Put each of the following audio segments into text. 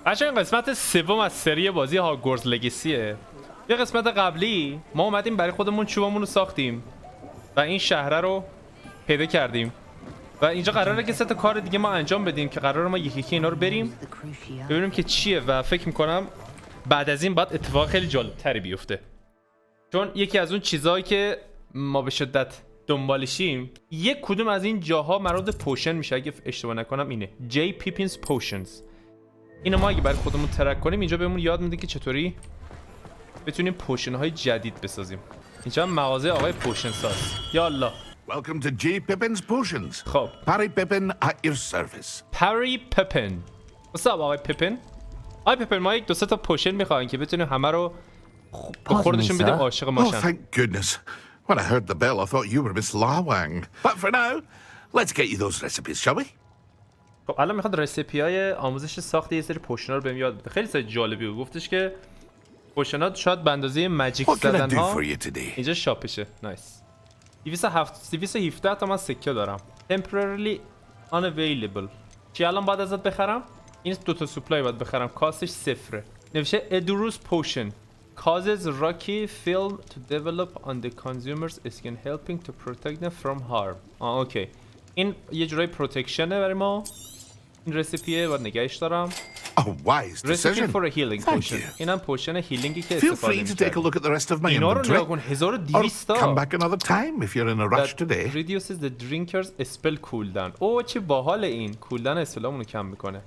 بچه‌ها این قسمت سوم از سری بازی هاگوارتس لگاسیه. یه قسمت قبلی ما اومدیم برای خودمون چوبمون رو ساختیم و این شهر رو پیدا کردیم و اینجا قراره که 3 تا کار دیگه ما انجام بدیم که قراره ما یکی یکی اینا رو بریم ببینیم که چیه و فکر میکنم بعد از این باید اتفاق خیلی جالب تری بیفته، چون یکی از اون چیزهایی که ما به شدت دنبالشیم یک کدوم از این جاها مربوط پوشن میشه. اگه اشتباه نکنم اینه جی پیپینز پوشنز. اینو ما اگه برای خودمون ترک کنیم اینجا بهمون یاد میده که چطوری بتونیم پوشن های جدید بسازیم. اینجا مغازه آقای پوشن ساز. یا الله. Welcome to J. Pippin's Potions. خب Parry Pippin at your service. پری پیپن. What's up آقای پیپن؟ آقای پیپن ما یک 2-3 تا پوشن میخوایم که بتونیم همه رو به خوردشون بدیم عاشق Oh, ماشن. thank goodness. When I heard the bell, I thought you were Miss Lawang. But for now, let's get you those recipes, shall we? خب الان میخواد رسیپیای آموزش ساخت یه سری پوشن‌ها رو بهم یاد بده. خیلی چیز جالبی بود. گفتش که پوشن‌ها شاید به اندازه ماجیک What can I زدن do ها for you today? اینجا شاپشه. نایس. 217 تا من سکه دارم. temporarily unavailable. چی الان باید ازت بخرم؟ این 2 تا سوپلای باید بخرم. کاستش 0. نوشته ادوروس پوشن causes rocky film to develop on the consumer's skin helping to protect them from harm. اوکی. این یه جورای پروتکشنه برای ما. این رسیپیه باید نگهش دارم. A wise Recipe decision. for a healing Thank potion. you. اینم پوشن هیلینگی که Feel استفاده free to میشه. take a look at the rest of my اینا رو نگاه inventory. کن. Or 1200 come تا. back another time if you're in a rush That today. reduces the drinker's spell cooldown. اوه چه باحال این. کولدان اسپلامون رو کم میکنه.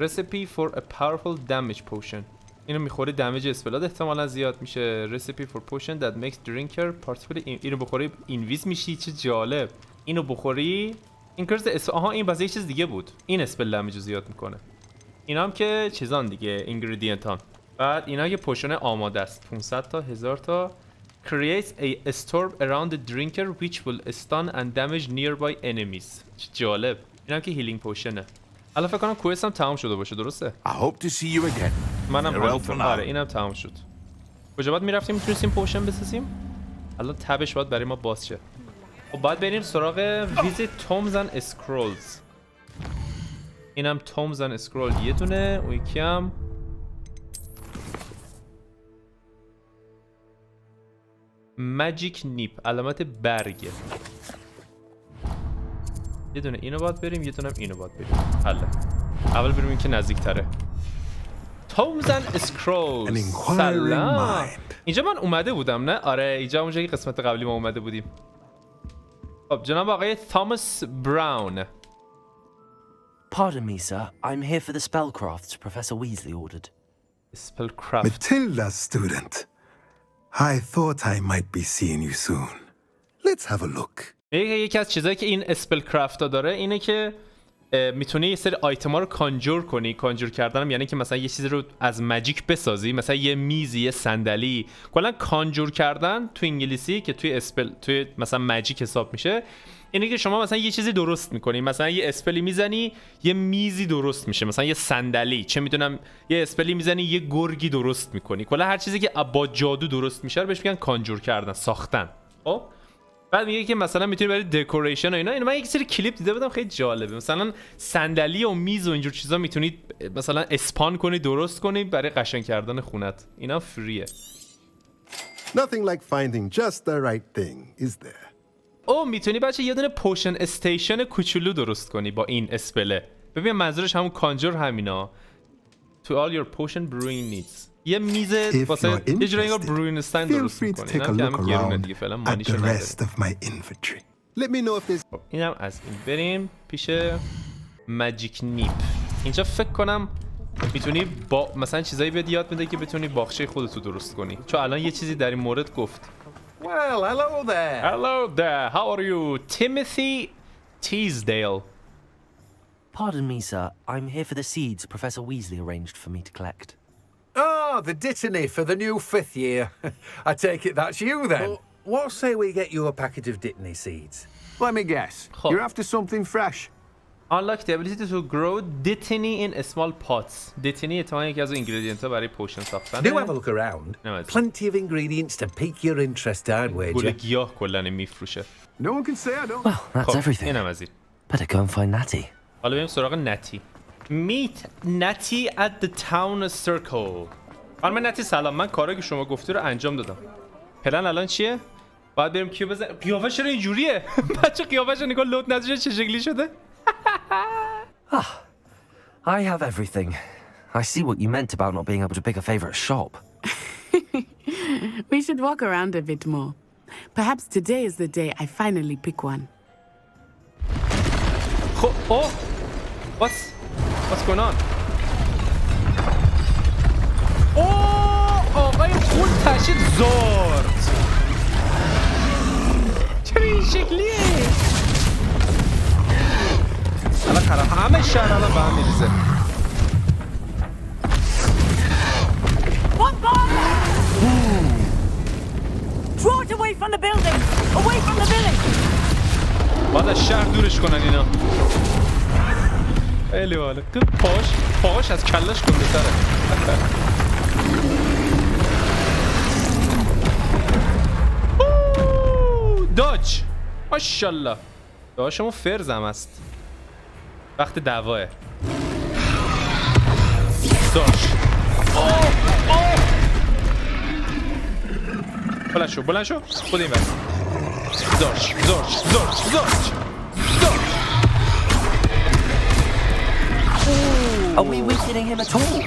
Recipe for a powerful damage potion. اینو میخوری دمیج اسپلات احتمالاً زیاد میشه. Recipe for potion that makes drinker particularly اینو بخوری اینویز میشی. چه جالب. اینو بخوری increase آها این باز یه چیز دیگه بود. این اسپل دمیج زیاد میکنه. اینا هم که چیزان دیگه اینگریدینت ها. بعد اینا که پوشن آماده است 500 تا 1000 تا creates a storm around the drinker which will stun and damage nearby enemies. چه جالب. اینا که هیلینگ پوشنه. الان فکر کنم کوئست هم تمام شده باشه درسته؟ I hope to see you again. منم Farewell for همینطور. now. آره اینم تمام شد. کجا باید میرفتیم میتونستیم پوشن بسازیم؟ الان تبش باید برای ما باز شه. خب باید بریم سراغ visit tombs and scrolls. اینم تومز اند اسکرول یه دونه. اون یکی هم ماجیک نیپ علامت برگه. یه دونه اینو باید بریم یه دونه اینو باید بریم. حالا اول بریم این که نزدیک تره. تومز اند اسکرول. سلام. اینجا من اومده بودم نه؟ آره اینجا اونجا که قسمت قبلی ما اومده بودیم. خب جناب آقای تاماس براون. Pardon me, sir. I'm here for the spellcrafts Professor Weasley ordered. Spellcraft. Matilda's student. I thought I might be seeing you soon. Let's have a look. یکی از چیزایی که این اسپل کرافت ها داره اینه که میتونی یه سری آیتم ها رو کانجور کنی. کانجور کردنم یعنی که مثلا یه چیزی رو از ماجیک بسازی، مثلا یه میزی، یه صندلی. کلا کانجور کردن تو انگلیسی که توی مثلا ماجیک حساب میشه اینه که شما مثلا یه چیزی درست میکنی، مثلا یه اسپلی میزنی یه میزی درست میشه، مثلا یه صندلی، چه میدونم یه اسپلی میزنی یه گرگی درست میکنی. کلا هر چیزی که با جادو درست میشه رو بهش میگن کانجور کردن، ساختن. خب بعد میگه که مثلا میتونی برای دکوریشن و اینا. من یک سری کلیپ دیده بودم خیلی جالبه، مثلا صندلی و میز و اینجور چیزا میتونید مثلا اسپان کنی، درست کنی برای قشنگ کردن خونت. اینا فریه. Nothing like finding just the right thing, is there? او میتونی بچه یه دونه پوشن استیشن کوچولو درست کنی با این اسپله. ببین منظورش همون کانجور همینا. To all your potion brewing needs. یه میز واسه یه جوری انگار بروین استاین درست می‌کنی. Take a look around at the نداره. rest of my inventory. Let me know if there's خب اینم از این. بریم پیش ماجیک نیپ. اینجا فکر کنم میتونی با مثلا چیزایی بهت یاد میده که بتونی باغچه خودتو درست کنی. چون الان یه چیزی در این مورد گفت. Well, hello there. Hello there. How are you? Timothy Teasdale. Pardon me, sir. I'm here for the seeds Professor Weasley arranged for me to collect. Oh, the dittany for the new 5th year. I take it that's you then. Well, what say we get you a package of dittany seeds? Let me guess. Huh. You're after something fresh. Unlock the ability to grow dittany in small pots. Dittany اتفاقا یکی از ingredient ها برای پوشن ساختن. Do have a look around. No, it's- Plenty of ingredients to pique your interest, I'd گل wager. گیاه کلا میفروشه. No one can say I don't. Well, that's خب everything. اینم از این. Better go and find Natty. حالا بریم سراغ نتی. Meet نتی at the town circle. خانم نتی سلام، من کاری که شما گفتی رو انجام دادم. پلن الان چیه؟ باید بریم کیو بزن. قیافه چرا اینجوریه؟ بچه قیافه‌شو نگاه، لود نذاره چه شکلی شده؟ I have everything. I see what you meant about not being able to pick a favorite shop. We should walk around a bit more. Perhaps today is the day I finally pick one. Oh, what's going on? آقای خون تشید زارد. چرا این شکلیه؟ الان خراب همه شهر الان به هم میریزه. Draw it away from the building! Away from the village! باید از شهر دورش کنن اینا. خیلی باله. پاهاش از کلش کنده تره. داج ماشاءالله. داشمون فرزم است. وقت دعواه. داش. بلند شو خود این وقت. داش. Are we weakening him at all?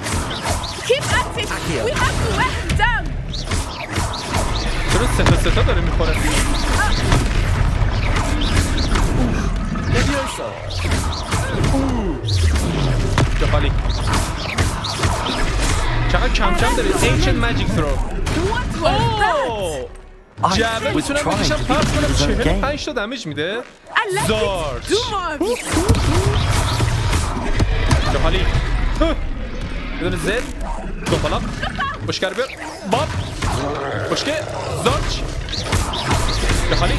Keep at it! We have to wear him down! چرا ستا داره میخوره؟ چه حالی؟ چقدر کم داره. Ancient Magic Throw. What was that? جعبه میتونم بکشم پرس کنم 45 تا دمیج میده. I like زارد. it! Do more of it! چه حالی؟ بدون زد دنبال بشکر بیار باب بشکه زارچ چه حالی؟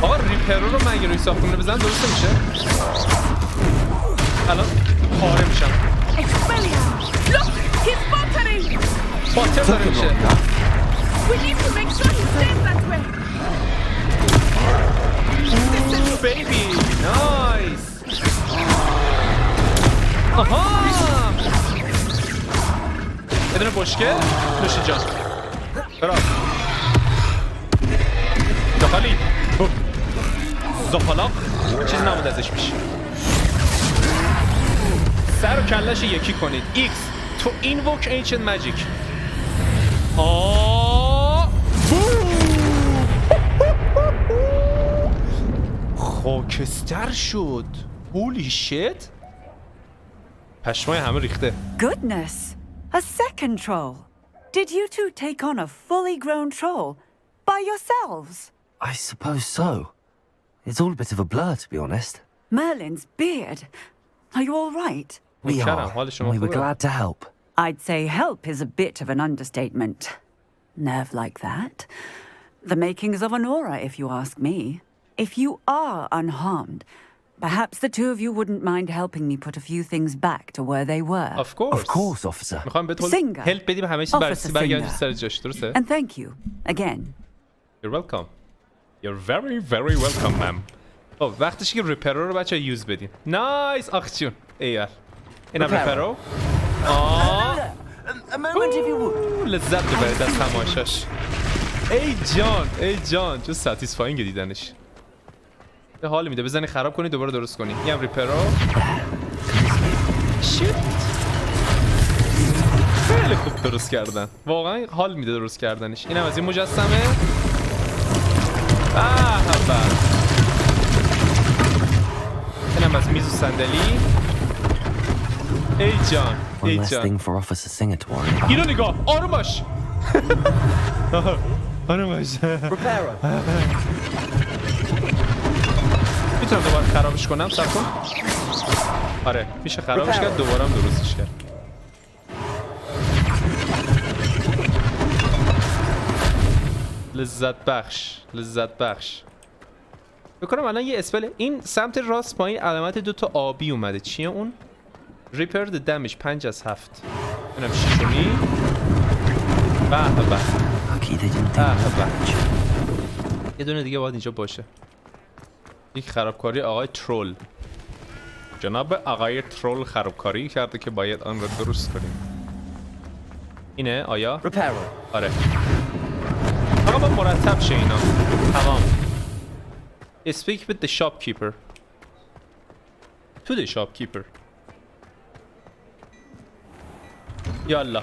آقا ریپرو رو من اگه روی ساختمونه بزنم درست میشه؟ الان پاره میشم. Look! He's faltering! فاتر داره میشه. We need to make sure he stays that way! Ooh, baby! Nice! آها! بدون بشکه نوشی جان برام دخالی زفالاق چیز نمود ازش میشه. سر و کلش یکی کنید X to invoke ancient magic. خاکستر شد. Holy shit. پشمای همه ریخته. Goodness! A second troll! Did you two take on a fully grown troll? By yourselves? I suppose so. It's all a bit of a blur, to be honest. Merlin's beard! Are you all right? We are, and we were glad to help. I'd say help is a bit of an understatement. Nerve like that. The makings of an aura, if you ask me. If you are unharmed, perhaps the two of you wouldn't mind helping me put a few things back to where they were. Of course. Of course, officer. میخوام بهت Singer. هلپ بدیم همه چیز Officer برگرد Singer. سر جاش درسته؟ And thank you, again. You're welcome. You're very very welcome ma'am. خب وقتش که ریپرو رو بچه‌ها یوز بدیم. نایس آخ جون. ایول. اینا ریپرو. A moment if you would. لذت ببرید از تماشاش. ای جان چه ساتیسفاینگ دیدنش. یه حال میده بزنی خراب کنی دوباره درست کنی. اینم ریپرو. شیت. خیلی خوب درست کردن. واقعا حال میده درست کردنش. اینم از این مجسمه. اینم از میز و صندلی. ای جان اینو نگاه آروم باش. آروم باش. میتونم دوباره خرابش کنم صبر کن. آره میشه خرابش کرد دوباره هم درستش کرد. لذت بخش بکنم. الان یه اسپل این سمت راست پایین علامت 2 آبی اومده. چیه اون؟ ریپر د دمیج 5 از 7. اینم شیشونی. به یه دونه دیگه باید اینجا باشه. یک خرابکاری آقای ترول. جناب آقای ترول خرابکاری کرده که باید آن را درست کنیم. اینه آیا؟ آره. آقا با مرتب شه اینا. تمام. Speak with the shopkeeper. To the shopkeeper. یالا.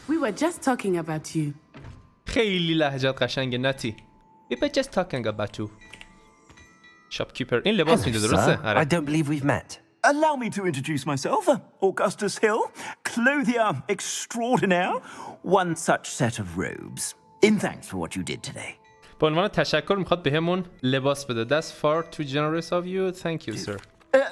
We were just talking about you. خیلی لهجت قشنگه نتی. We were just talking about you. Shopkeeper. این لباس میده درسته؟ I don't believe we've met. Allow me to introduce myself, Augustus Hill, clothier extraordinaire. One such set of robes. In thanks for what you did today. به عنوان تشکر میخواد بهمون لباس بده. That's far too generous of you. Thank you, sir.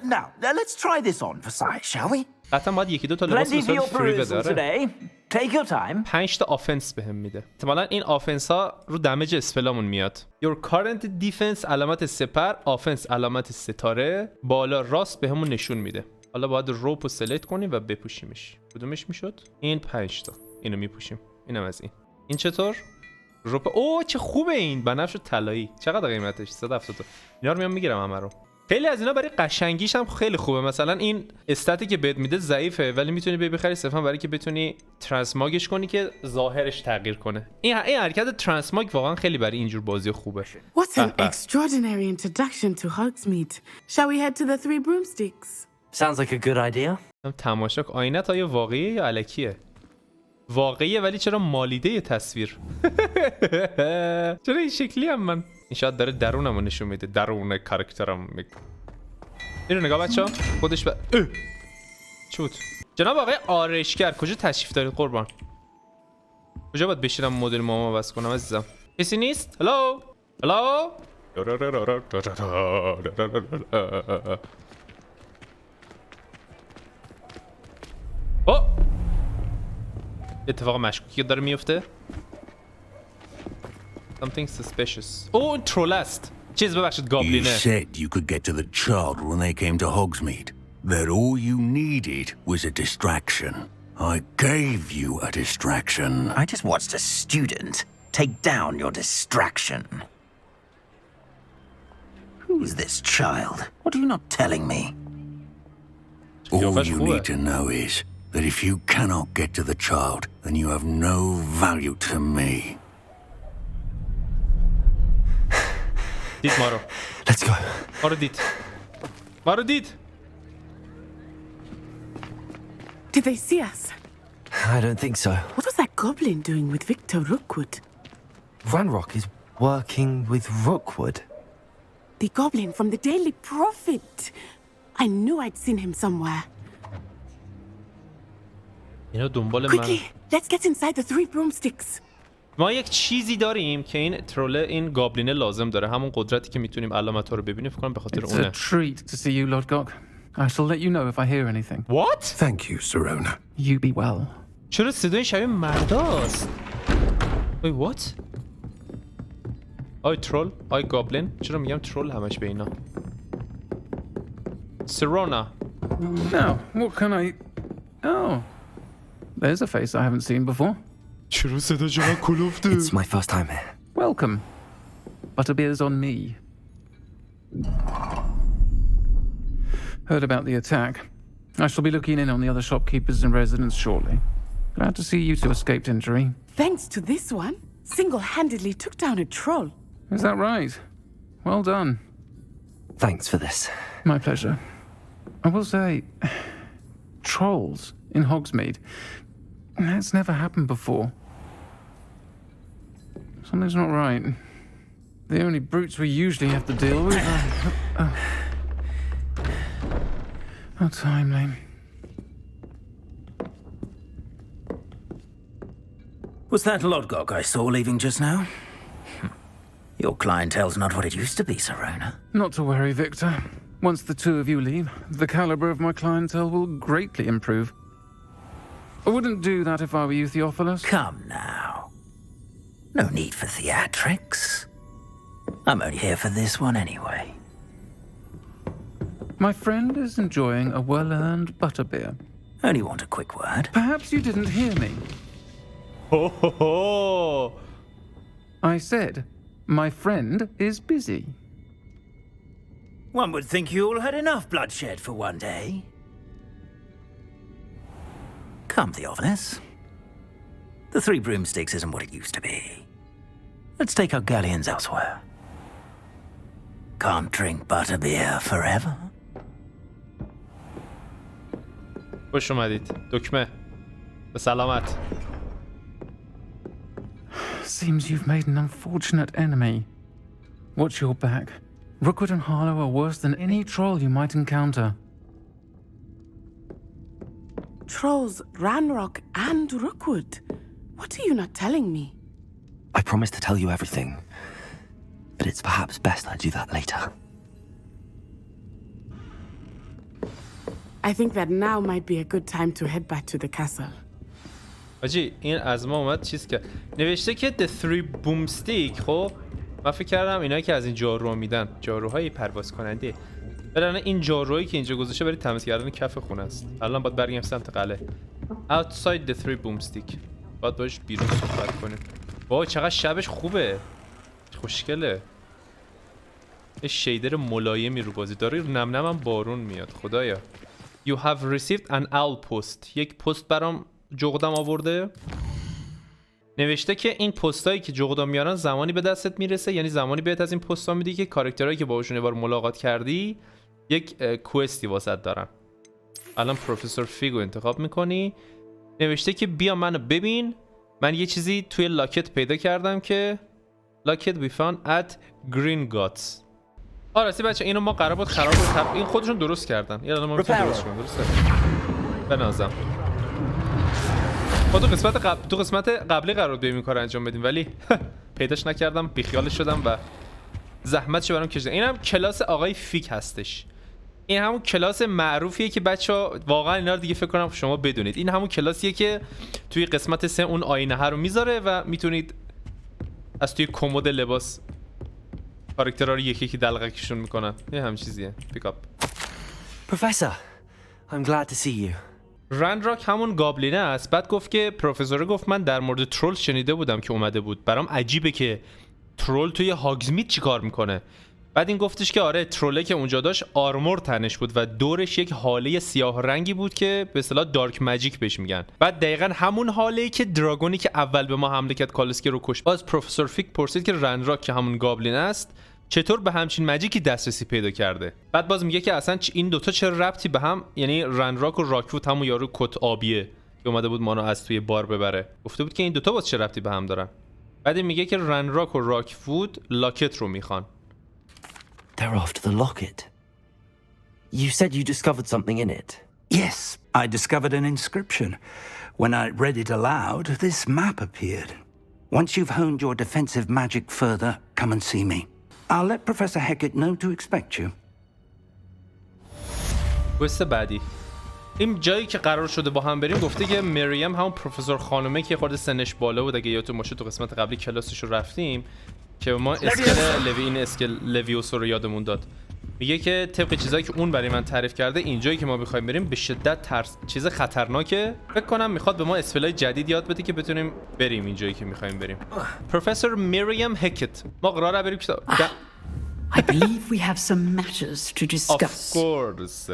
Now, let's try this on for size, shall we? قطعا باید یکی دو تا لباس Plenty for بسید your فری perusal بده. today. Take your time. 5 تا آفنس بهم میده. احتمالاً این آفنس ها رو دمیج اسپلامون میاد. Your current defense علامت سپر، آفنس علامت ستاره، بالا راست بهمون نشون میده. حالا باید روپو سلکت کنیم و بپوشیمش. کدومش میشد؟ این 5 تا. اینو میپوشیم. اینم از این. این چطور؟ روپ اوه چه خوبه این. بنفش طلایی. چقدر قیمتش؟ 170 تا. اینا رو میام میگیرم همه رو. خیلی از اینا برای قشنگیش هم خیلی خوبه. مثلا این استاتی که بهت میده ضعیفه ولی میتونی بخری صرفا برای که بتونی ترانسماگش کنی که ظاهرش تغییر کنه. این حرکت ترانسماگ واقعا خیلی برای اینجور بازی خوبه. What an extraordinary introduction to Hogsmeade. Shall we head to the Three Broomsticks? Sounds like a good idea. تماشا آینه آیا واقعیه یا الکیه؟ واقعیه ولی چرا مالیده تصویر؟ چرا این شکلی هم من؟ این شاید داره درونمو نشون میده. درون کاراکترم این رو نگاه بچه ها. خودش چوت. جناب آقای آرایشگر کجا تشریف دارید قربان؟ کجا باید بشینم مدل ماما بس کنم عزیزم؟ کسی نیست؟ هلو؟ هلو؟ اتفاق مشکوکی داره میفته. Something suspicious. اوه ترول است. چیز ببخشید You گابلینه. said you could get to the child when they came to Hogsmeade. That all you needed was a distraction. I gave you a distraction. I just watched a student take down your distraction. Who is this child? What are you not telling me? All you need to know is that if you cannot get to the child, then you have no value to me. دید ما رو. Let's go. ما رو دید. ما رو دید. Did they see us? I don't think so. What was that goblin doing with Victor Rookwood? Ranrock is working with Rookwood. The goblin from the Daily Prophet. I knew I'd seen him somewhere. اینا دنبال من. Quickly, let's get inside the Three Broomsticks. ما یک چیزی داریم که این ترول این گابلینه لازم داره. همون قدرتی که میتونیم علامت‌ها رو ببینیم فکر کنم به خاطر It's a اونه. treat to see you, Lord Gok. I shall let you know if I hear anything. What? Thank you, Serona. You be well. چرا صدای شبیه مرداست؟ وای what؟ آی ترول؟ آی گابلین؟ چرا میگم ترول همش به اینا؟ سرونا. Now, what can I... Oh. There's a face I haven't seen before. چرا صدا چقدر کلوفته؟ It's my first time here. Welcome. Butterbeer's on me. Heard about the attack. I shall be looking in on the other shopkeepers and residents shortly. Glad to see you two escaped injury. Thanks to this one, single-handedly took down a troll. Is that right? Well done. Thanks for this. My pleasure. I will say, trolls in Hogsmeade. That's never happened before. Something's not right. The only brutes we usually have to deal with are... How timely. Was that Lodgok I saw leaving just now? Your clientele's not what it used to be, Serona. Not to worry, Victor. Once the two of you leave, the caliber of my clientele will greatly improve. I wouldn't do that if I were you, Theophilus. Come now. No need for theatrics. I'm only here for this one anyway. My friend is enjoying a well-earned butterbeer. Only want a quick word. Perhaps you didn't hear me. Ho ho ho! I said, my friend is busy. One would think you all had enough bloodshed for one day. Come, Theophilus. The Three Broomsticks isn't what it used to be. Let's take our galleons elsewhere. Can't drink butterbeer forever. خوش اومدید. دکمه. به سلامت. Seems you've made an unfortunate enemy. Watch your back. Rookwood and Harlow are worse than any troll you might encounter. Trolls, Ranrock, and Rookwood. What are you not telling me? I promise to tell you everything, but it's perhaps best I do that later. I think that now might be a good time to head back to the castle. آجی این از ما اومد چیز که نوشته که The Three Boomstick. خب من فکر کردم اینایی که از این جارو میدن جاروهای پرواز کننده، ولی این جاروهایی که اینجا گذاشته برای تمیز کردن کف خونه است. الان باید برگردیم سمت قلعه. Outside the Three Boomstick. باید باش بیرون صحبت کنیم. وای چقدر شبش خوبه، خوشگله. یه شیدر ملایمی رو بازی داره. نم نم هم بارون میاد. خدایا. You have received an owl post. یک پست برام جغدم آورده. نوشته که این پستایی که جغدا میارن زمانی به دستت میرسه، یعنی زمانی بهت از این پستا میدی که کاراکترایی که باهاشون یه بار ملاقات کردی یک کوئستی واسط دارن. الان پروفسور فیگو انتخاب میکنی. نوشته که بیا منو ببین، من یه چیزی توی لاکت پیدا کردم که لاکت we found at Green Gods. راستی بچه اینو ما قرار بود خراب کنیم. این خودشون درست کردن. یالا ما میتونیم درست کنیم. درسته؟ بنازم. ما تو قسمت قبلی قرار بود این کارو انجام بدیم ولی پیداش نکردم، بیخیالش شدم و زحمتشو برام کشیدم. اینم کلاس آقای فیک هستش. این همون کلاس معروفیه که بچه‌ها واقعا اینا رو دیگه فکر کنم شما بدونید. این همون کلاسیه که توی قسمت 3 اون آینه ها رو میذاره و میتونید از توی کمد لباس کاراکترها رو یکی یکی دلقکشون میکنن. یه هم چیزیه. پیک اپ. Professor, I'm glad to see you. رنراک همون گابلینه است. بعد گفت که پروفسور گفت من در مورد ترول شنیده بودم که اومده بود. برام عجیبه که ترول توی هاگزمید چیکار میکنه. بعد این گفتش که آره تروله که اونجا داشت آرمور تنش بود و دورش یک حاله سیاه رنگی بود که به اصطلاح دارک ماجیک بهش میگن. بعد دقیقاً همون حاله‌ای که دراگونی که اول به ما حمله کرد کالسکی رو کشت. باز پروفسور فیک پرسید که رنراک که همون گابلین است چطور به همچین ماجیکی دسترسی پیدا کرده. بعد باز میگه که اصلا این دوتا چه ربطی به هم، یعنی رنراک و راکفوت همون یارو کت آبیه که اومده بود مانو از توی بار ببره. گفته بود که این دوتا باز چه ربطی به هم دارن. بعد میگه که رنراک و راکفوت لاکت رو میخوان. They're after the locket. You said you discovered something in it. Yes, I discovered an inscription. When I read it aloud, this map appeared. Once you've honed your defensive magic further, come and see me. I'll let Professor Hecat know to expect you. قصه بعدی. این جایی که قرار شده با هم بریم گفته که مریم همون پروفسور خانومه که خورده سنش بالا بود، اگه یادتون باشه تو قسمت قبلی کلاسش رو رفتیم که ما اسکل لویوس رو یادمون داد. میگه که طبق چیزایی که اون برای من تعریف کرده اینجایی که ما بخوایم بریم به شدت چیز خطرناکه. فکر کنم میخواد به ما اسپلای جدید یاد بده که بتونیم بریم اینجایی که میخوایم بریم. پروفسور مریم هکت. ما قراره بریم که I believe we have some matters to discuss. Of course.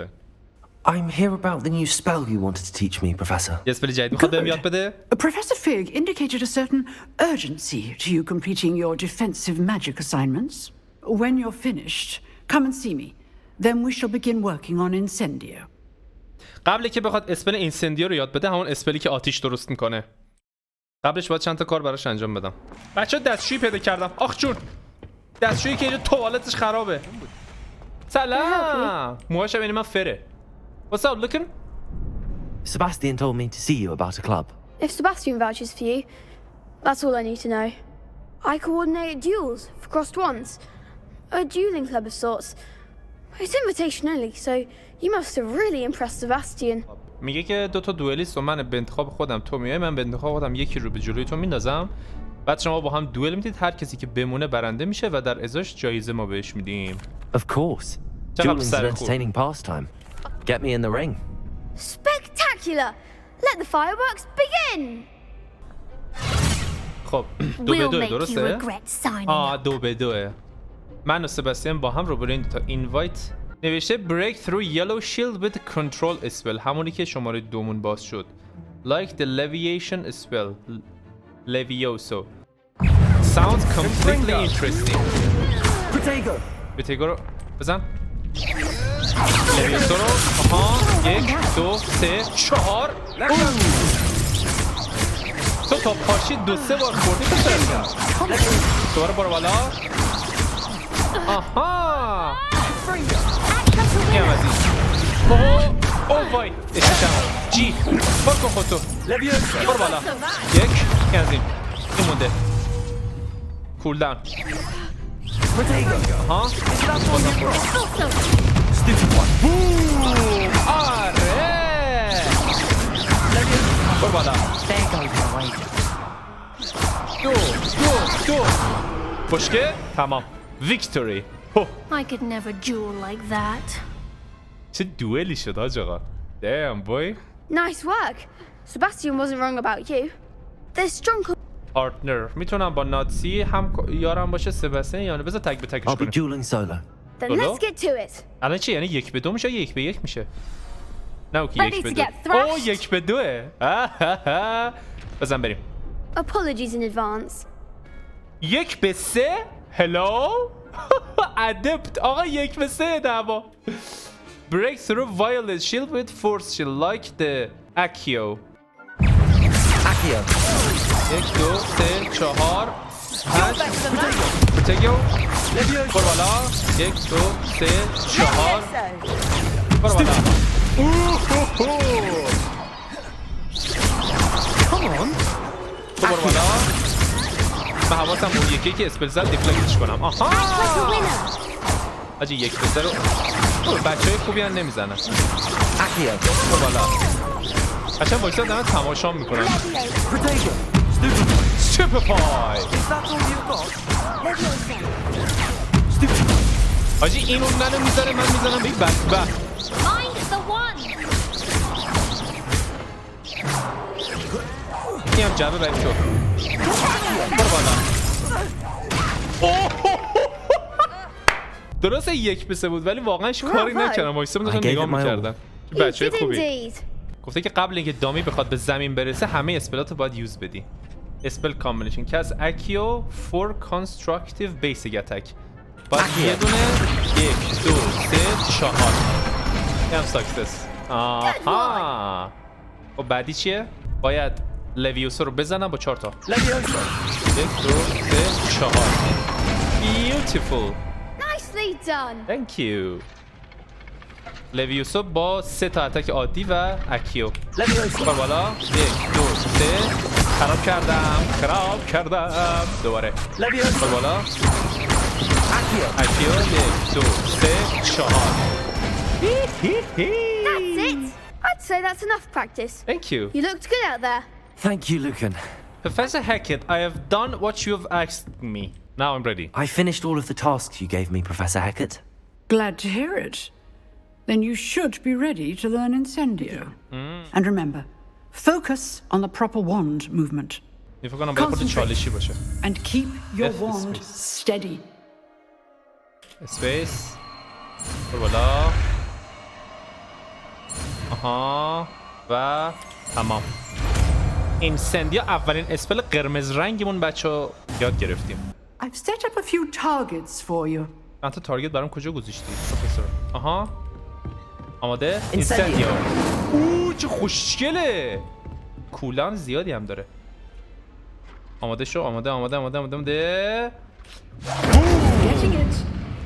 I'm here about the new spell you wanted to teach me, Professor. یه اسپل جدید میخواد بهم یاد بده. Professor Fig indicated a certain urgency to you completing your defensive magic assignments. When you're finished, come and see me. Then we shall begin working on Incendio. قبل که بخواد اسپل اینسندیو رو یاد بده، همون اسپلی که آتیش درست میکنه. قبلش باید چند تا کار براش انجام بدم. بچه‌ها دستشویی پیدا کردم. آخ جون. دستشویی که اینجا توالتش خرابه. سلام. موهاش ببینید من فره. What's up, looking? Sebastian told me to see you about a club. If Sebastian vouches for you, that's all I need to know. I coordinate duels for crossed ones. A dueling club of sorts. It's invitation only, so you must have really impressed Sebastian. میگه که دو تا دوئلیست و من به انتخاب خودم تو میای، من به انتخاب خودم یکی رو به جلوی تو میندازم. بعد شما با هم دوئل میدید، هر کسی که بمونه برنده میشه و در ازاش جایزه ما بهش میدیم. Of course. Dueling's an entertaining pastime. Get me in the ring. Spectacular! Let the fireworks begin! خب 2-2 درسته؟ 2-2. من و سباستیان با هم روبروی این دوتا. اینوایت نوشته break through yellow shield with control spell، همونی که شماره 2 مون باز شد. Like the leviation spell levioso sounds completely interesting. پروتگو رو بزن. لویوسو رو آها 1 2 3 4 تو تا پاشی 2-3 بار خوردی پسر. دوباره برو بالا. آها این هم از این. اوه وای اشتشم جی بار کن خودتو. برو بالا. 1 این از این مونده. کول داون. آها بوم آره برو بالا. دو بشکه تمام. ویکتوری. I could never duel like that. چه دوئلی شد آج آقا. Damn boy. Nice work. Sebastian wasn't wrong about you. They're strong. پارتنر میتونم با ناتسی هم یارم باشه سباستیان یا نه؟ بذار تک به تکش I'll be کنیم. dueling solo. Then let's get to it. الان چی یعنی 1 به 2 میشه یا 1 به 1 میشه؟ نه اوکی 1 به 2. اوه 1 به 2. بزن بریم. Apologies in advance. 1 به 3 هلو ادپت آقا 1 به 3 دعوا. Break through violet shield with force shield like the Accio. 1 2 3 4 5 پروتگو برو بالا. 1 2 3 4 برو بالا. تو برو بالا. من حواسم اون یکی که اسپل زد دیفلکتش کنم. آها آجی 1 به 3 رو بچه های خوبی هم نمیزنن. برو بالا. قشنگ وایسا دارن تماشا میکنن. Stupefy. آجی این اون ننو میذاره من میزنم به یک بدبخت. این هم جبه بریم تو. برو بالا. درسته 1 به 3 بود ولی واقعا کاری نکردم. وایسا میذاشتم نگاه میکردم. بچه خوبی. گفته که قبل اینکه دامی بخواد به زمین برسه همه اسپلاتو باید یوز بدی. اسپل کامبینیشن کس اکیو فور کانستراکتیو بیسیک اتک. باید یه دونه 1 2 3 4 هم ساکسس. آها و بعدی چیه؟ باید لویوسو رو بزنم با 4 تا. لویوسو 1 2 3 4 Beautiful. Nicely done. Thank you. لویوسو با 3 تا اتک عادی و اکیو. لویوسو بر بالا 1 2 3 خراب کردم دوباره. لویوسو بر بالا اکیو 1 2 3 4 That's it. I'd say that's enough practice. Thank you. You looked good out there. Thank you, Lucan. Professor Hackett, I have done what you have asked me. Now I'm ready. I finished all of the tasks you gave me, Professor Hackett. Glad to hear it. Then you should be ready to learn Incendio. And remember, focus on the proper wand movement. Concentrate. And keep your wand steady. Space. بالا. آها و تمام. اینسندیا اولین اسپل قرمز رنگمون بچه‌ها یاد گرفتیم. I've set up a few targets for you. انت تارگت برام کجا گذاشتی پروفسور؟ آها آماده؟ اینسندیا. اوه چه خوشگله. کولان زیادی هم داره. آماده شو. آماده. Getting it.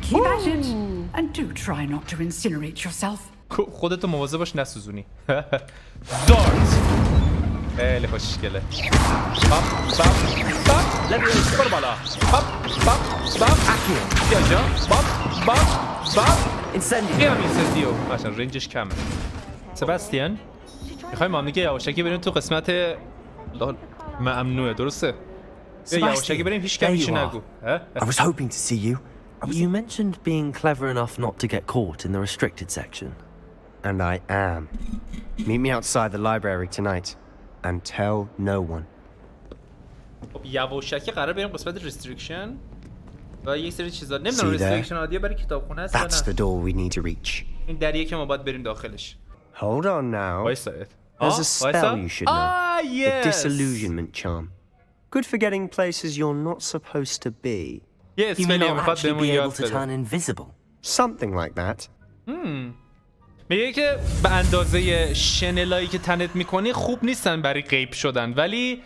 Keep at it. And do try not to incinerate yourself. خودتو مواظب باش نسوزونی. دارت. خیلی خوشگله. باب. برو بالا. باب. بیا جا. باب. اینسندیو. ماشاءالله رنجش کمه. سباستیان میخوایم هم دیگه یواشکی بریم تو قسمت ممنوعه درسته؟ یواشکی بریم هیچ کم هیچی نگو. I was hoping to see you. You mentioned being clever enough not to get caught in the restricted section. And I am. Meet me outside the library tonight. And tell no one. یواشکی قرار بریم قسمت restriction. و یک سری چیزا نمیدونم ریستریکشن عادیه برای کتابخونه هست یا That's the نه. door we need to reach. این دریه که ما باید بریم داخلش. Hold on now. وایسا. There's a spell you should know. yes. The disillusionment charm. Good for getting places you're not supposed to be. Yes, You may not actually be able to turn invisible. Something like that. میگه که به اندازه شنلایی که تنت میکنی خوب نیستن برای غیب شدن، ولی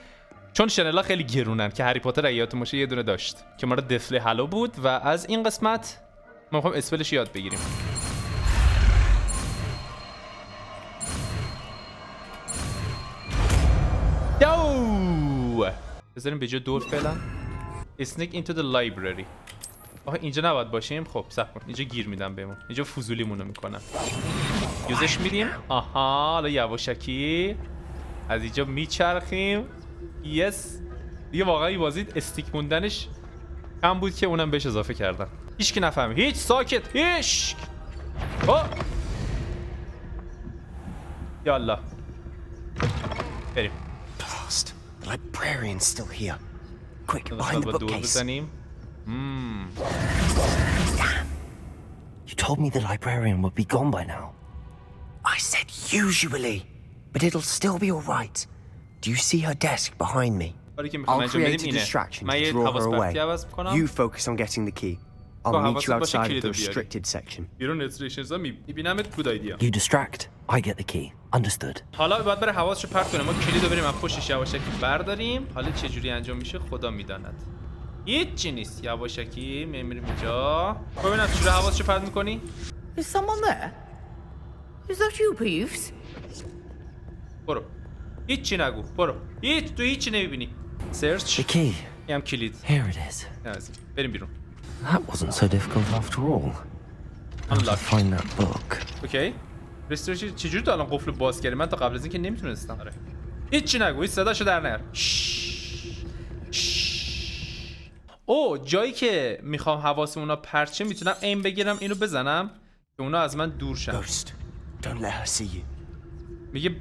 چون شنلا خیلی گرونن که هری پاتر اگه یادتون باشه یه دونه داشت که ما رو دفل هلو بود و از این قسمت ما میخوایم اسپلش یاد بگیریم. یو بذاریم به جای دور فعلا. Sneak into the library. آها اینجا نباید باشیم. خب صبر کن، اینجا گیر میدم بهمون، اینجا فضولیمونو میکنم. یوزش میدیم. آها حالا یواشکی از اینجا میچرخیم. یس دیگه واقعا این بازی استیک موندنش کم بود که اونم بهش اضافه کردم. هیچ کی نفهمه. هیچ ساکت. هیچ. یالا بریم. Blast. The librarian's still here. Quick, behind the bookcase. Damn. You told me the librarian would be gone by now. I said usually, but it'll still be all right. Do you see her desk behind me? I'll create a distraction to draw her away. You focus on getting the key. I'll meet you outside of the restricted section. You distract, I get the key. Understood. حالا باید بره حواسشو پرت کنه. ما کلیدو بریم از پشتش یواشکی برداریم. حالا چه جوری انجام میشه خدا میداند. هیچی نیست. یواشکی میریم اینجا. ببینم چجوری حواسشو پرت میکنی. Is someone there? Is that you, Peeves? برو. هیچی نگو. برو. تو هیچی نمیبینی. سرچ. The key. هم کلید. Here it is. بریم بیرون. That wasn't so difficult after all. How to find that book. اوکی. رستورشی چجوری تو الان قفل باز کردی؟ من تا قبل از این که نمیتونستم. آره. هیچی نگو. هیچ صداشو در نیار. او جایی که میخوام حواسمون رو پرچه میتونم ایم بگیرم اینو بزنم که اونا از من دور شن. Don't let her see you. میگه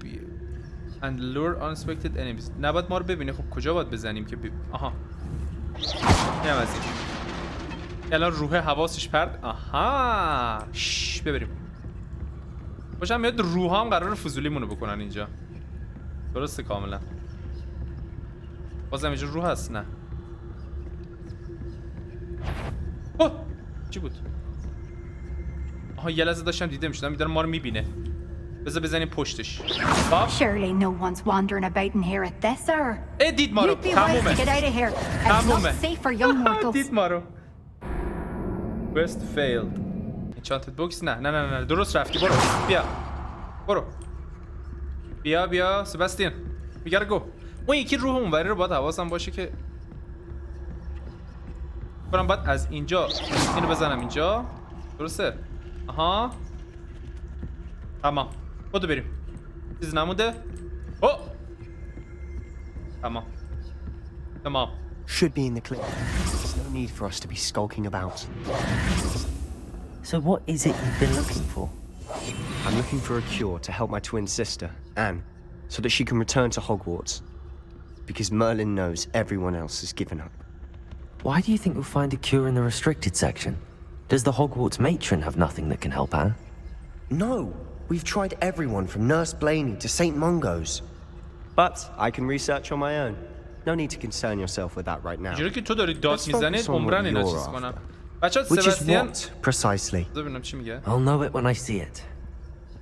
and lure unexpected enemies. نباید ما رو ببینه. خب کجا باید بزنیم که آها. اینم از این. الان روح حواسش پرت. آها. ببریم. خوشم میاد روح هم قرار فضولیمونو بکنن اینجا. درسته کاملا. بازم اینجا روح هست؟ نه. اوه چی بود؟ آها یه لحظه داشتم دیده میشدم میدارم ما رو میبینه. بذار بزنیم پشتش. Surely no one's wandering about in here at this hour. دید ما رو. You'd be wise to get out of here. It's not safe for young mortals. دید ما رو. Quest failed. Enchanted books. نه درست رفتی. برو. بیا سباستین. We gotta go. اون یکی روح اونوری رو باید حواسم باشه که برام باید از اینجا اینو بزنم اینجا. درسته؟ آها. تمام. خودو بریم. چیز نمونده؟ تمام. Should be in the clip. There's no need for us to be skulking about. So what is it you've been looking for? I'm looking for a cure to help my twin sister, Anne, so that she can return to Hogwarts. Because Merlin knows everyone else has given up. Why do you think you'll find a cure in the restricted section? Does the Hogwarts matron have nothing that can help Anne? No, we've tried everyone from Nurse Blaney to St. Mungo's. But I can research on my own. No need to concern yourself with that right now. اینجوری که تو داری داد میزنی عمرن اینا چیز کنم. بچه‌ها Which is سباستین what precisely? ببینم چی میگه. I'll know it when I see it.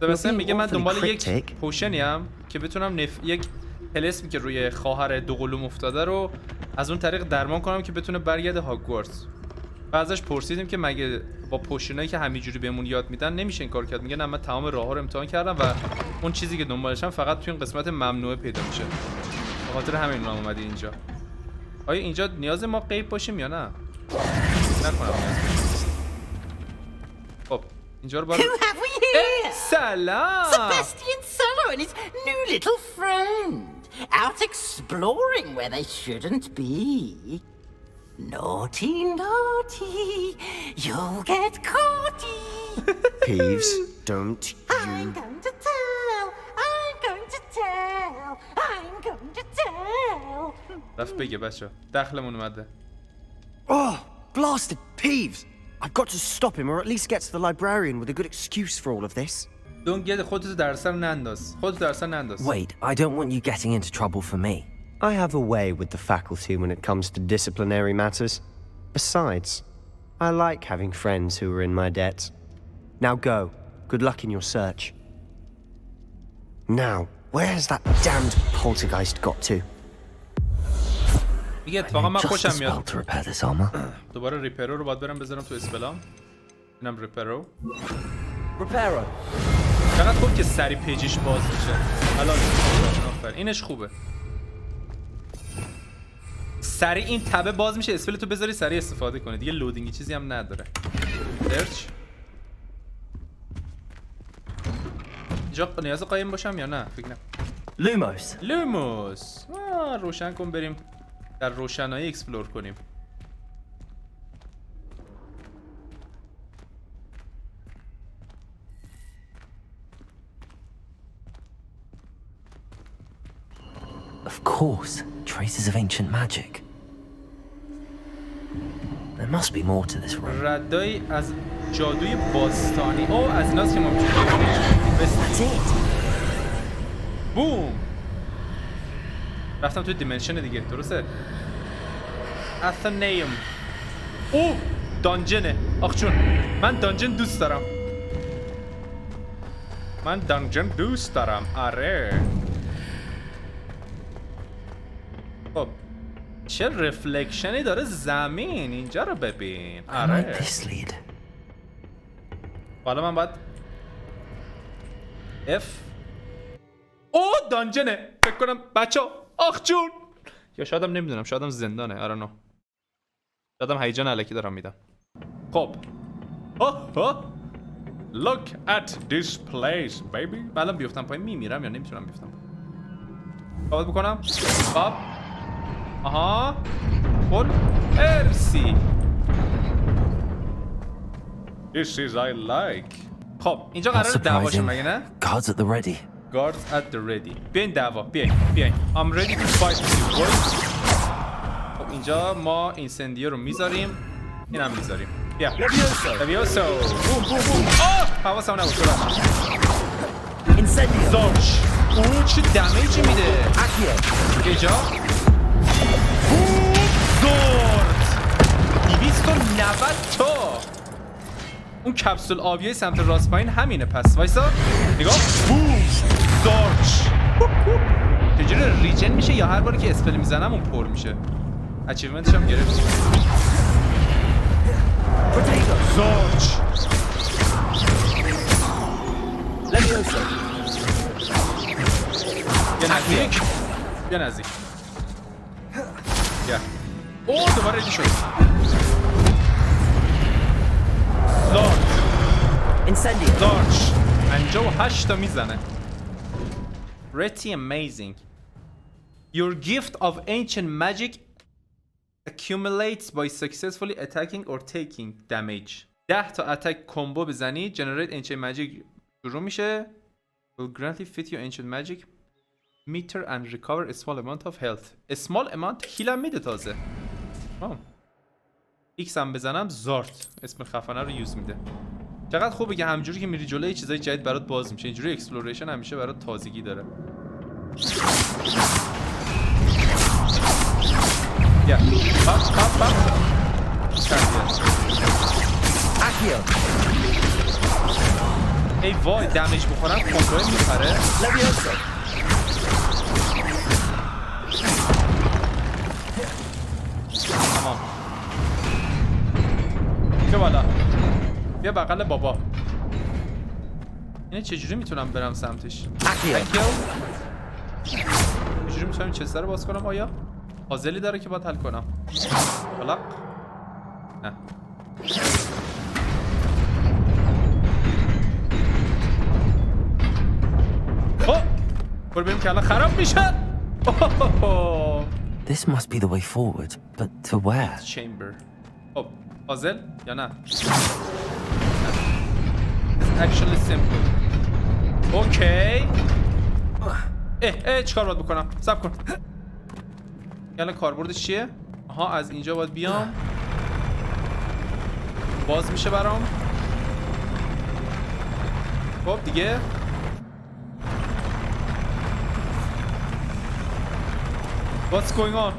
سباستین میگه من دنبال یک پوشنی ام که بتونم یک طلسمی که روی خواهر دوقلوم افتاده رو از اون طریق درمان کنم که بتونه برگرده هاگوارتز. و ازش پرسیدیم که مگه با پوشنایی که همینجوری بهمون یاد میدن نمیشه این کار کرد؟ میگه نه من تمام راه‌ها رو امتحان کردم و اون چیزی که دنبالشم فقط توی این قسمت ممنوعه پیدا میشه. به خاطر همین نام اومدی اینجا. آیا اینجا نیاز ما غیب باشیم یا نه؟ نکنم نیاز. خب اینجا رو Who have we here? سلام. Sebastian Sallow and his new little friend out exploring where they shouldn't be. Naughty, you'll get caughty. Peeves, don't you... I'm going to tell. رفت بگه بچه دخلمون اومده. Oh, Blasted Peeves! I've got to stop him or at least get to the librarian with a good excuse for all of this. Don't get خودتو در سر ننداز. خودتو در سر ننداز. Wait, I don't want you getting into trouble for me. I have a way with the faculty when it comes to disciplinary matters. Besides, I like having friends who are in my debt. Now go. Good luck in your search. Now, where has that damned poltergeist got to? دیگه اتفاقا من خوشم میاد. To repair this armor. دوباره ریپرو رو باید برم بذارم تو اسپلام. اینم ریپرو. Reparo. فقط خوب که سری پیجش باز میشه. حالا آفر. اینش خوبه. سری این تبه باز میشه اسپل تو بذاری سری استفاده کنه. دیگه لودینگی چیزی هم نداره. سرچ. اینجا نیاز قایم باشم یا نه؟ فکر نکنم. لوموس. روشن کن بریم در روشنایی اکسپلور کنیم. Of course, traces of ancient magic. There must be more to this room. ردایی از جادوی باستانی. از ایناست که ما میتونیم. That's it. بوم. رفتم توی دیمنشن دیگه درسته؟ اثنیوم. دانجنه. آخ چون من دانجن دوست دارم. آره. خب چه رفلکشنی داره زمین اینجا رو ببین. آره. حالا من باید F. دانجنه. فکر کنم بچه‌ها. آخ جون. یا شایدم نمیدونم. شایدم زندانه. I don't know. شایدم هیجان الکی دارم میدم. خب. Look at this place baby. الان بیفتم پایین میمیرم یا نمیتونم بیفتم. باید بکنم. خب. آها. خب. ارسی. This is I like. خب اینجا قراره دعواشه مگه نه؟ Guards at the ready. Guards at the ready. بیاین دعوا. بیاین. I'm ready to fight with you boys. خب اینجا ما اینسندیو رو میذاریم. اینم میذاریم. بیا. لویوسو. بوم. حواسم نبود تو رفت. اینسندیو. زارچ. چه دمیجی میده. اینجا. زورد. 290 تا. اون کپسول آبیای سمت راست پایین همینه پس وایسا نگاه بوم زارچ چجوری ریجن میشه یا هر باری که اسپل میزنم اون پر میشه اچیومنتش هم گرفت زارچ بیا نزدیک دوباره ریدی شد زارچ 58 تا میزنه Pretty amazing Your gift of ancient magic accumulates by successfully attacking or taking damage 10 تا اتک کمبو بزنی generate ancient magic شروع میشه will grantly fit your ancient magic meter and recover a small amount of health a small amount heal هم میده تازه X هم بزنم زارت اسم خفنه رو یوز میده چقدر خوبه که همجوری که میری جلوی چیزای جدید برات باز میشه اینجوری اکسپلوریشن همیشه برات تازگی داره یا پاپ ای وای دمیج بخورم کنترل میپره تمام بیا بالا بیا بغل بابا اینه چجوری میتونم برم سمتش چجوری میتونم چسته رو باز کنم آیا پازلی داره که باید حل کنم بلق نه برو بریم که الان خراب میشه This must be the way forward, but to where? Chamber. خب پازل یا نه It's actually simple. اوکی. چیکار باید بکنم؟ صبر کن. الان کاربردش چیه؟ آها از اینجا باید بیام. باز میشه برام. خب دیگه What's going on؟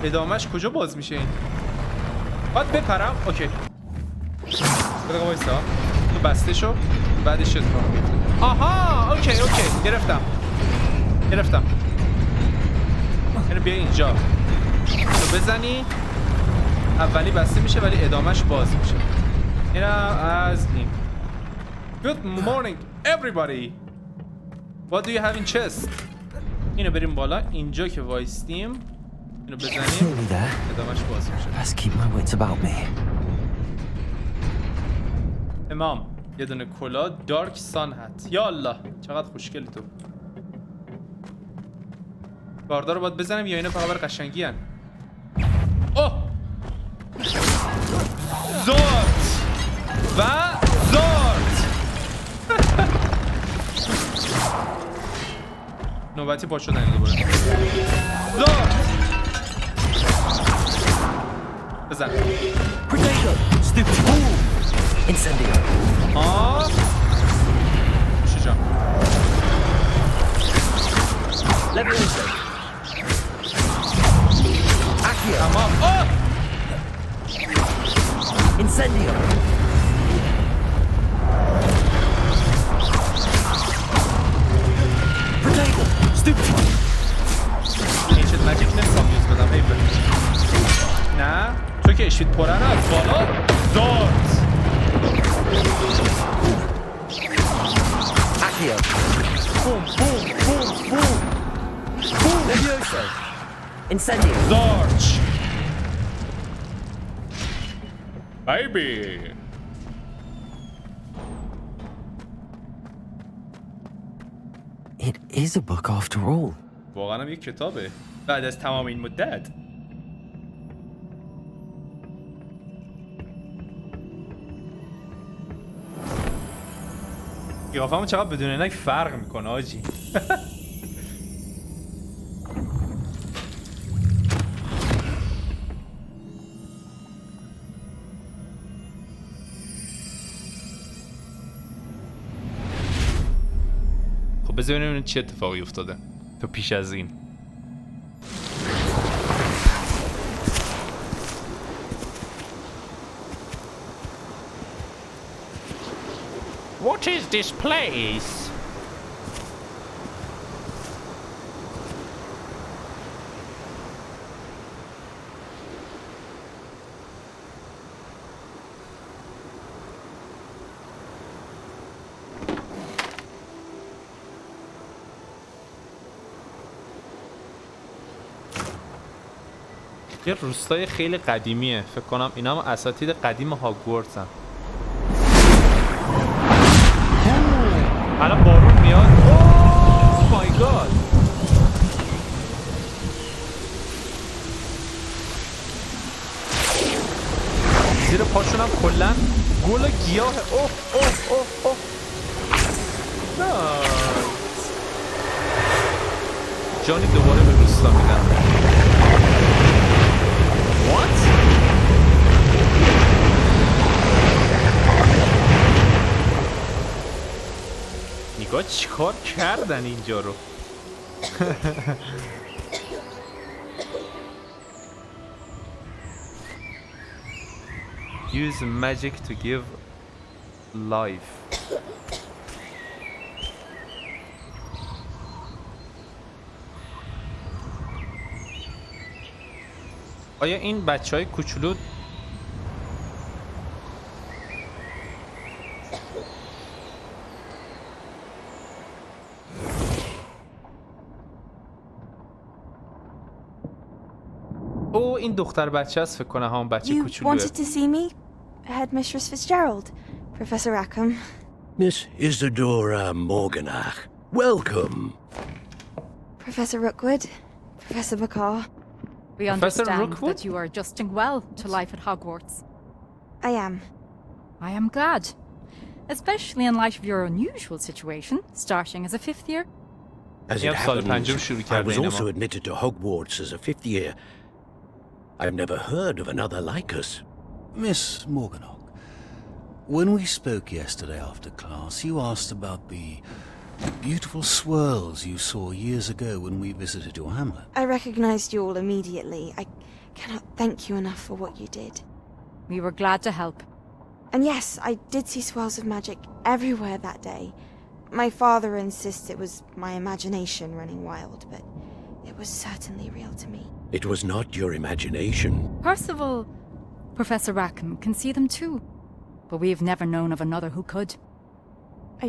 ادامهش کجا باز میشه این؟ باید بپرم؟ اوکی بده وایسا تو بسته شو بعدش شد کنم. آها اوکی گرفتم اینو بیا اینجا تو بزنی اولی بسته میشه ولی ادامهش باز میشه. اینم از این. Good morning everybody. What do you have in chest? اینو بریم بالا اینجا که وایستیم اینو بزنیم ادامهش باز میشه. Let's keep my wits about me. امام یه دونه کلا دارک سان هت. یا الله چقدر خوشگلی تو. باردار رو باید بزنیم یا اینا فقط برای قشنگی هن؟ اوه زارت و زارت نوبتی پا شدن دوباره. زارت بزن Incendio. شجاع Leviosa. Accio. تمام. Incendio. Protego. Stupid. Ancient Magic نمیخوام یوز بدم حیفه. نه تو که اشوید پره رو از بالا زارت. Accio. بوم Leviosa. Incendio. زارچ بیبی. It is a book after all. واقعا هم یک کتابه بعد از تمام این مدت. قیافه‌مون چقدر بدون عینک فرق میکنه آجی. خب بذار ببینیم چه اتفاقی افتاده تو پیش از این. What is this place? یه روستای خیلی قدیمیه فکر کنم اینا هم اساتید قدیم هاگوارتز هم. الان بارون میاد. اوه مای گاد. زیر پاشون هم کلا گل و گیاه. اوه اوه اوه اوه نایس. جانی دوباره به روستا میدن. What? نگاه چیکار کردن اینجا رو. Use magic to give life. آیا این بچهای کوچولو او این دختر بچه است فکر کنه همون بچه کوچولوه. You wanted to see me? Headmistress Fitzgerald, Professor Rackham. Miss Isadora Morganach, welcome. Professor Rookwood, Professor Bacar. We understand that you are adjusting well to life at Hogwarts. I am. I am glad. Especially in light of your unusual situation, starting as a 5th year. As it happens, I was also admitted to Hogwarts as a 5th year. I've never heard of another like us. Miss Morganach, when we spoke yesterday after class, you asked about the beautiful swirls you saw years ago when we visited your hamlet. I recognized you all immediately. I cannot thank you enough for what you did. We were glad to help. And yes, I did see swirls of magic everywhere that day. My father insists it was my imagination running wild, but it was certainly real to me. It was not your imagination. Percival, Professor Rackham can see them too. But we've never known of another who could. I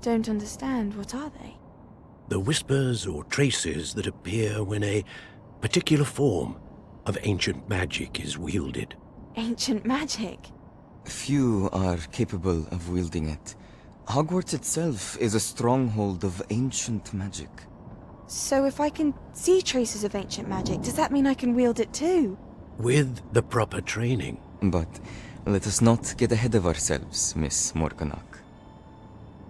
don't understand. What are they? The whispers or traces that appear when a particular form of ancient magic is wielded. Ancient magic? Few are capable of wielding it. Hogwarts itself is a stronghold of ancient magic. So if I can see traces of ancient magic, does that mean I can wield it too? With the proper training. But let us not get ahead of ourselves, Miss Morganach.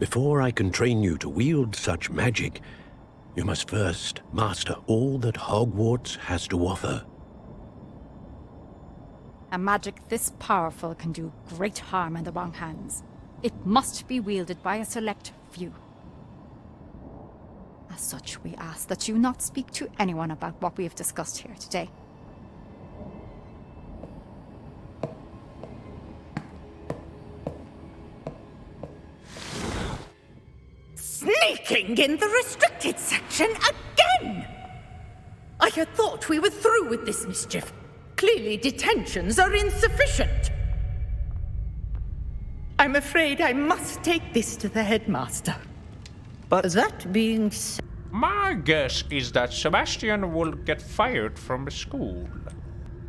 Before I can train you to wield such magic, you must first master all that Hogwarts has to offer. A magic this powerful can do great harm in the wrong hands. It must be wielded by a select few. As such, we ask that you not speak to anyone about what we have discussed here today. Sneaking in the restricted section again! I had thought we were through with this mischief. Clearly detentions are insufficient. I'm afraid I must take this to the headmaster. But that being said... My guess is that Sebastian will get fired from the school.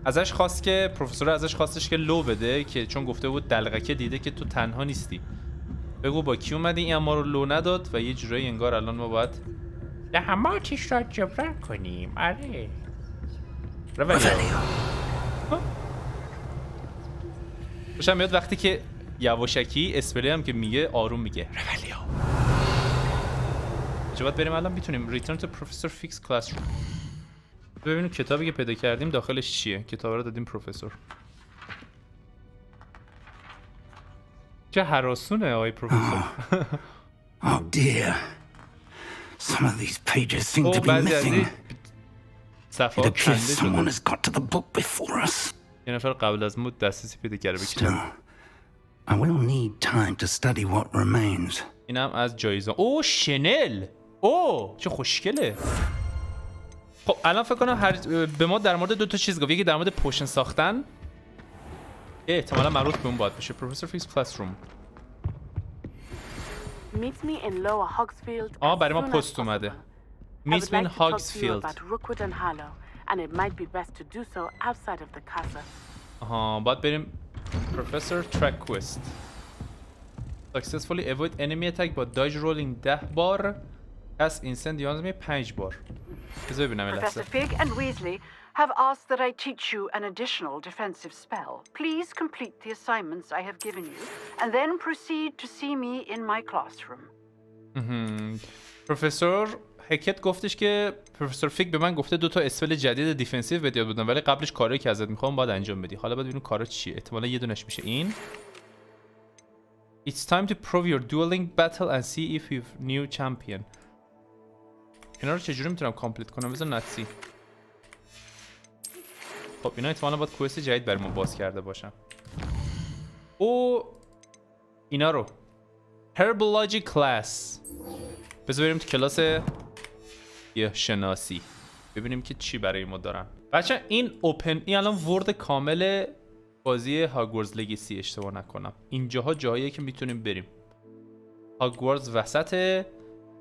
ازش خواست که پروفسور ازش خواستش که لو بده که چون گفته بود دلغکه دیده که تو تنها نیستی. بگو با کی اومدی این اما رو لو نداد و یه جورایی انگار الان ما باید لحماتش را جبران کنیم. آره. رولیا. خوشم میاد وقتی که یواشکی اسپلی هم که میگه آروم میگه رولیا. باید بریم الان میتونیم return to Professor Fix classroom. ببینیم کتابی که پیدا کردیم داخلش چیه. کتاب رو دادیم پروفسور. چه هراسونه آقای پروفسور. Oh dear. Some of these pages seem to be missing. It appears someone has got to the book before us. یه نفر قبل از ما دسترسی پیدا کرده به کتاب. I will need time to study what remains. اینم از جایزه. او شنل. او چه خوشگله. خب الان فکر کنم به ما در مورد دو تا چیز گفت. یکی در مورد پوشن ساختن. احتمالاً مربوط به اون باید بشه. پروفسور فیکس کلاسروم. برای ما پست اومده. Meet me in Hogsfield. باید بریم Professor Track Quest. Successfully avoid enemy attack با dodge rolling 10 بار. Cast instant 5 بار. بذار ببینم یه لحظه. Professor Fig and Weasley have asked that I teach you an additional defensive spell. Please complete the assignments I have given you and then proceed to see me in my classroom. پروفسور هکت گفتش که پروفسور فیک به من گفته 2 تا اسپل جدید دیفنسیو بده بودن ولی قبلش کاری که ازت میخوام باید انجام بدی. حالا باید ببینیم کارا چیه. احتمالاً یه دونش میشه این. It's time to prove your dueling battle and see if you've new champion. اینا رو چجوری میتونم کامپلیت کنم؟ بذار نتسی. خب اینا احتمالاً باید کوست جدید برای ما باز کرده باشم. او اینا رو Herbology class. بذار بریم تو کلاس یه شناسی ببینیم که چی برای ما دارن. بچه این الان ورد کامل بازی هاگوارتز لگسی اشتباه نکنم. اینجاها جاییه که میتونیم بریم. هاگوارتز وسط،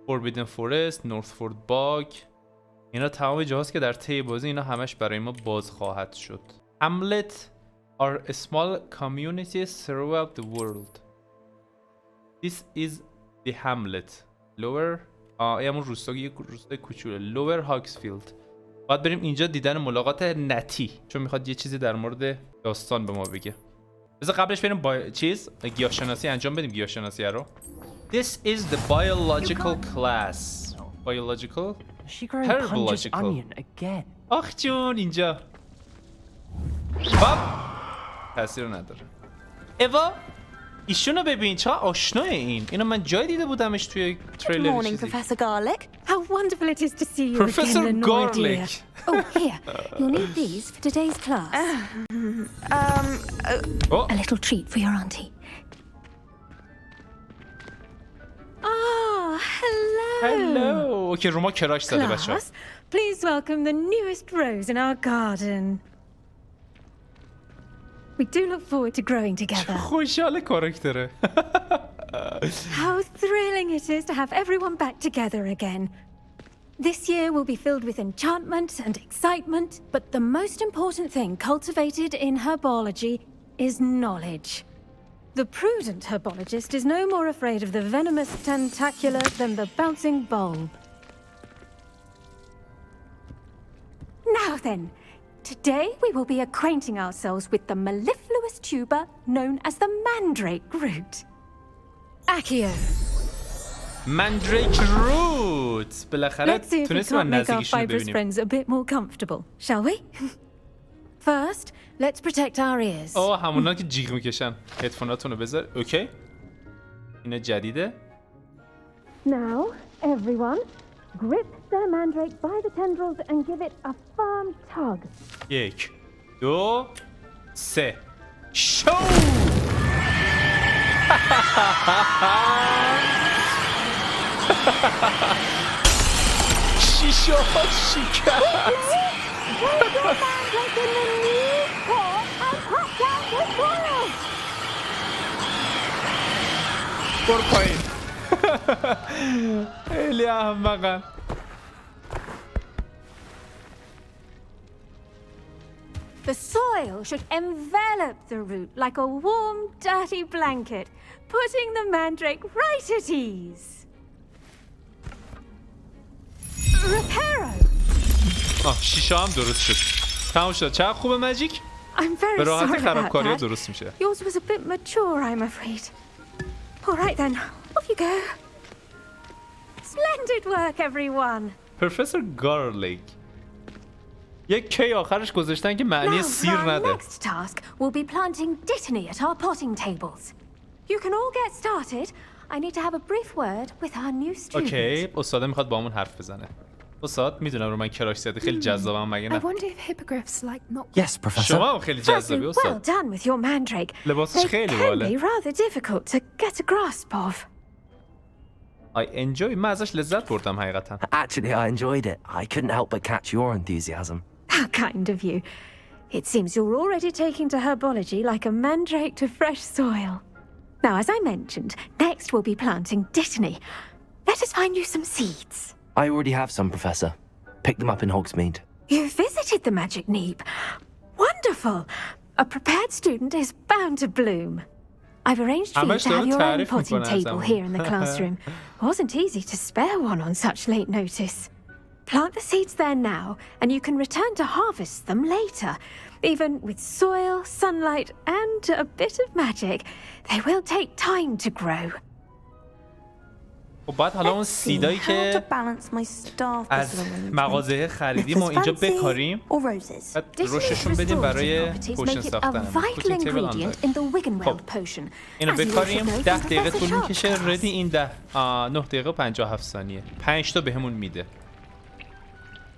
فوربیدن فورست، نورثفورد باگ، اینا تمام جاهاست که در طی بازی اینا همش برای ما باز خواهد شد. Hamlet are a small communities throughout the world. This is the Hamlet. Lower همون روستای کوچوله. Lower Hogsfield. باید بریم اینجا دیدن ملاقات نتی چون میخواد یه چیزی در مورد داستان به ما بگه. بذار قبلش بریم با گیاهشناسی انجام بدیم. گیاهشناسی رو. This is the biological class. Biological. Herbological. Onion again. آخ جون اینجا. تاثیر نداره. اوا ایشونو ببین چقدر آشناه اینو من جای دیده بودمش توی تریلر. Good morning, Professor Garlic. How wonderful it is to see you Professor again, Lenore dear. Garlic. Oh, here. You'll need these for today's class. A little treat for your auntie. Oh, hello. Hello. اوکی رو ما کراش زده بچه‌ها. Class, please welcome the newest rose in our garden. We do look forward to growing together. خوشحال کاراکتره. How thrilling it is to have everyone back together again. This year will be filled with enchantment and excitement, but the most important thing cultivated in herbology is knowledge. The prudent herbologist is no more afraid of the venomous tentacular than the bouncing bulb. Now then, today we will be acquainting ourselves with the mellifluous tuber known as the mandrake root. Accio. Mandrake root. بالاخره Let's see if we تونستیم can't make our نزدیکشون fibrous ببینیم. friends a bit more comfortable, shall we? First, let's protect our ears. همونا که جیغ میکشن. هدفوناتونو بذار. اوکی. اینا جدیده. Now, everyone, grip the mandrake by the tendrils and give it a firm tug. 1 2 3 شو. شیشه ها شکست. برو پایین. خیلی احمقن. The soil should envelop the root like a warm, dirty blanket, putting the mandrake right at ease. Reparo! شیشه هم درست شد. تمام شد. چقدر خوبه ماجیک؟ I'm very به راحتی sorry خرابکاری ها about درست میشه. that. Yours was a bit mature, I'm afraid. All right then, off you go. Splendid work, everyone. پروفسور گارلیک. یک کی آخرش گذاشتن که معنی Now, سیر our نده. next task will be planting dittany at our potting tables. You can all get started. I need to have a brief word with our new student. اوکی، استاد میخواد با همون حرف بزنه. استاد میدونم رو من کراش زدی، خیلی جذابم مگه I نه؟ wonder if hippogriffs like not. Yes, Professor. شما هم خیلی جذابی Well استاد. done with your mandrake. لباسش They خیلی can باله. be rather difficult to get a grasp of. I enjoy. من ازش لذت بردم حقیقتا. Actually, I enjoyed it. I couldn't help but catch your enthusiasm. How kind of you. It seems you're already taking to herbology like a mandrake to fresh soil. Now, as I mentioned, next we'll be planting dittany. Let us find you some seeds. I already have some, Professor. Picked them up in Hogsmeade. You visited the Magic Neep. Wonderful. A prepared student is bound to bloom. I've arranged for you to have your own potting table here in the classroom. Wasn't easy to spare one on such late notice. Plant the seeds there now, and you can return to harvest them later. Even with soil, sunlight, and a bit of magic, they will take time to grow. خب بعد حالا اون سیدایی که از مغازه خریدیم و اینجا بکاریم بعد روششون بدیم برای پوشن ساختن. خب اینو بکاریم 10 دقیقه طول میکشه. ردی این 9 دقیقه و 57 ثانیه 5 تا بهمون میده.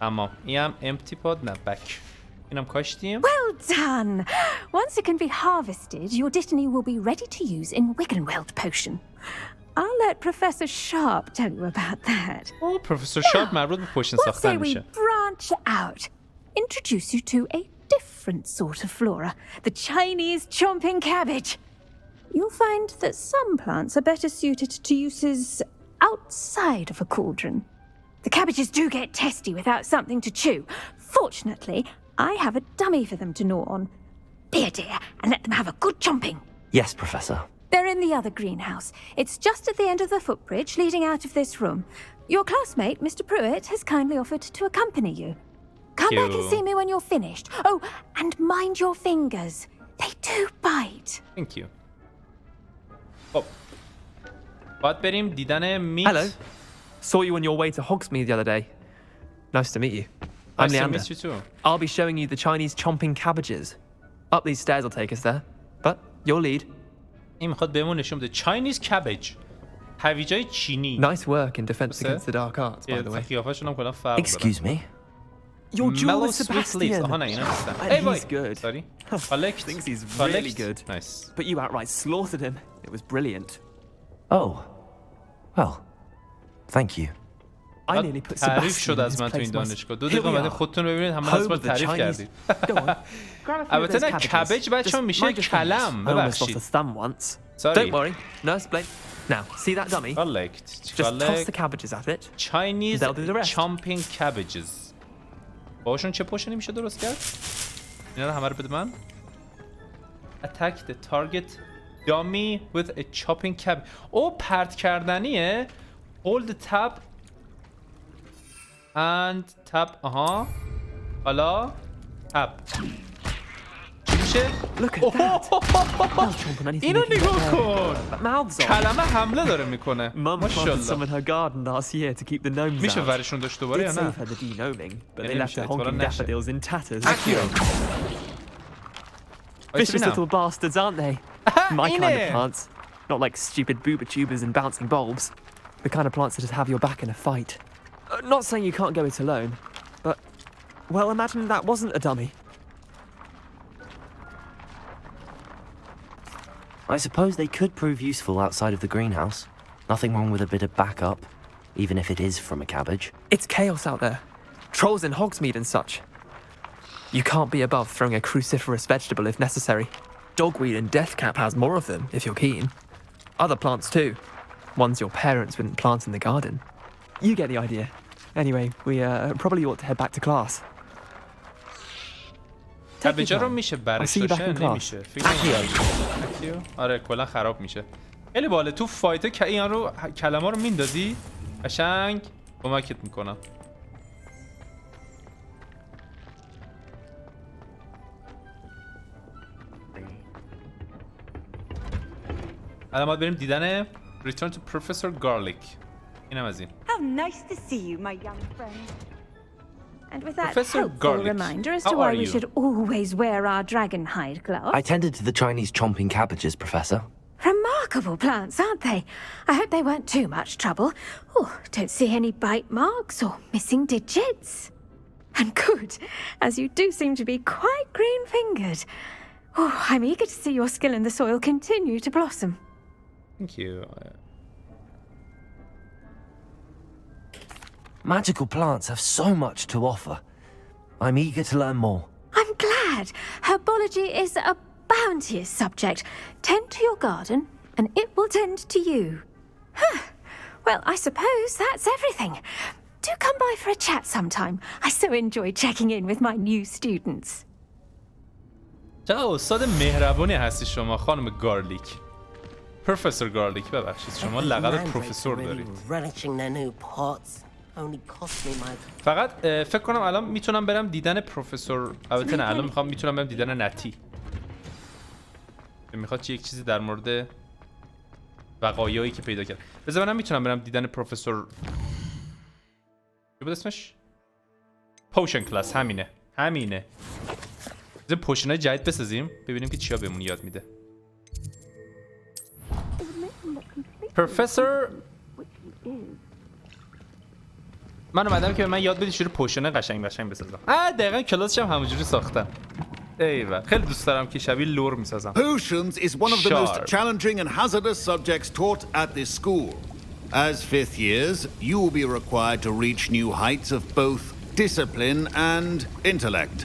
اما این هم امپتی پاد نه بک. اینم کاشتیم. Well done! Once it can be harvested, your dittany will be ready to use in Wiggenweld potion. I'll let Professor Sharp tell you about that. Oh, Professor Sharp مربوط به پوشن ساختن میشه. What say we branch out? Introduce you to a different sort of flora, the Chinese chomping cabbage. You'll find that some plants are better suited to uses outside of a cauldron. The cabbages do get testy without something to chew. Fortunately, I have a dummy for them to gnaw on. Be a dear and let them have a good chomping. Yes, Professor. They're in the other greenhouse. It's just at the end of the footbridge leading out of this room. Your classmate, Mr. Pruitt, has kindly offered to accompany you. Come back and see me when you're finished. Oh, and mind your fingers. They do bite. Thank you. Oh. باید بریم دیدن میت. Hello. Saw you on your way to Hogsmeade the other day. Nice to meet you. I'm Nice to Leander. meet you too. I'll be showing you the Chinese chomping cabbages. Up these stairs will take us there. But your lead. این میخواد بهمون نشون بده Chinese cabbage. هویجای چینی. Nice work in defense against the dark arts, by the way. قیافه‌شون هم کلا فرق داره. Excuse me. Your jewel is Sebastian. آها نه اینا نیستن. He's good. Sorry. Collect. Thinks he's really good. Nice. But you outright slaughtered him. It was brilliant. Oh. Well. Thank you. I nearly put تعریف Sebastian شد in از his من تو این place دانشگاه. 2 دقیقه بعد خودتون ببینید همه از من تعریف کردید. البته نه کبج بچه‌ها میشه کلم. ببخشید. Don't worry. No explain. Now, see that dummy? Collect. Just toss the cabbages at it. Chinese They'll do the rest. chomping cabbages. باشون چه پوشنی میشه درست کرد؟ اینا رو همه رو بده من. Attack the target dummy with a chopping cabbage. او پرت کردنیه. Hold the tab and tab. آها. حالا tab. چی میشه؟ اینو نگاه کن. کلمه حمله داره میکنه. ماشاءالله. میشه ورشون داشت دوباره یا نه؟ Vicious little bastards, aren't they? My kind of plants. Not like stupid booba tubers and bouncing bulbs. The kind of plants that just have your back in a fight. Not saying you can't go it alone, but, well, imagine that wasn't a dummy. I suppose they could prove useful outside of the greenhouse. Nothing wrong with a bit of backup, even if it is from a cabbage. It's chaos out there. Trolls in Hogsmeade and such. You can't be above throwing a cruciferous vegetable if necessary. Dogweed and deathcap has more of them, if you're keen. Other plants too. Ones your parents wouldn't plant in the garden. You get the idea. Anyway, we probably ought to head back to class. کبیجا رو میشه برش داشته نمیشه فکر آره کلا خراب میشه خیلی باله تو فایت این رو کلمه رو میندازی قشنگ کمکت میکنم الان ما بریم دیدن Return to Professor Garlic اینم از این How nice to see you, my young friend. And with that Professor helpful Garlic, reminder as how to why are we you? should always wear our dragon hide gloves. I tended to the Chinese chomping cabbages, Professor. Remarkable plants, aren't they? I hope they weren't too much trouble. Oh, don't see any bite marks or missing digits. And good, as you do seem to be quite green-fingered. Oh, I'm eager to see your skill in the soil continue to blossom. Thank you. Magical plants have so much to offer. I'm eager to learn more. I'm glad. Herbology is a bounteous subject. Tend to your garden, and it will tend to you. Huh. Well, I suppose that's everything. Do come by for a chat sometime. I so enjoy checking in with my new students. چقدر استاد مهربونی هستی شما خانم گارلیک. پروفسور گارلیک ببخشید شما لقب پروفسور دارید. فقط فکر کنم الان میتونم برم دیدن پروفسور البته نه الان میتونم برم دیدن نتی میخواد یک چیزی در مورد وقایعی که پیدا کرد بذار منم میتونم برم دیدن پروفسور چی بود اسمش پوشن کلاس همینه بذار پوشنای جدید بسازیم ببینیم که چیا بهمون یاد میده پروفسور من اومدم که به من یاد بدی چجوری پوشن قشنگ بسازم دقیقاً کلاسش هم همونجوری ساختم ایول خیلی دوست دارم که شبیه لور میسازم Potions is one of the most challenging and hazardous subjects taught at this school. As fifth years, you will be required to reach new heights of both discipline and intellect.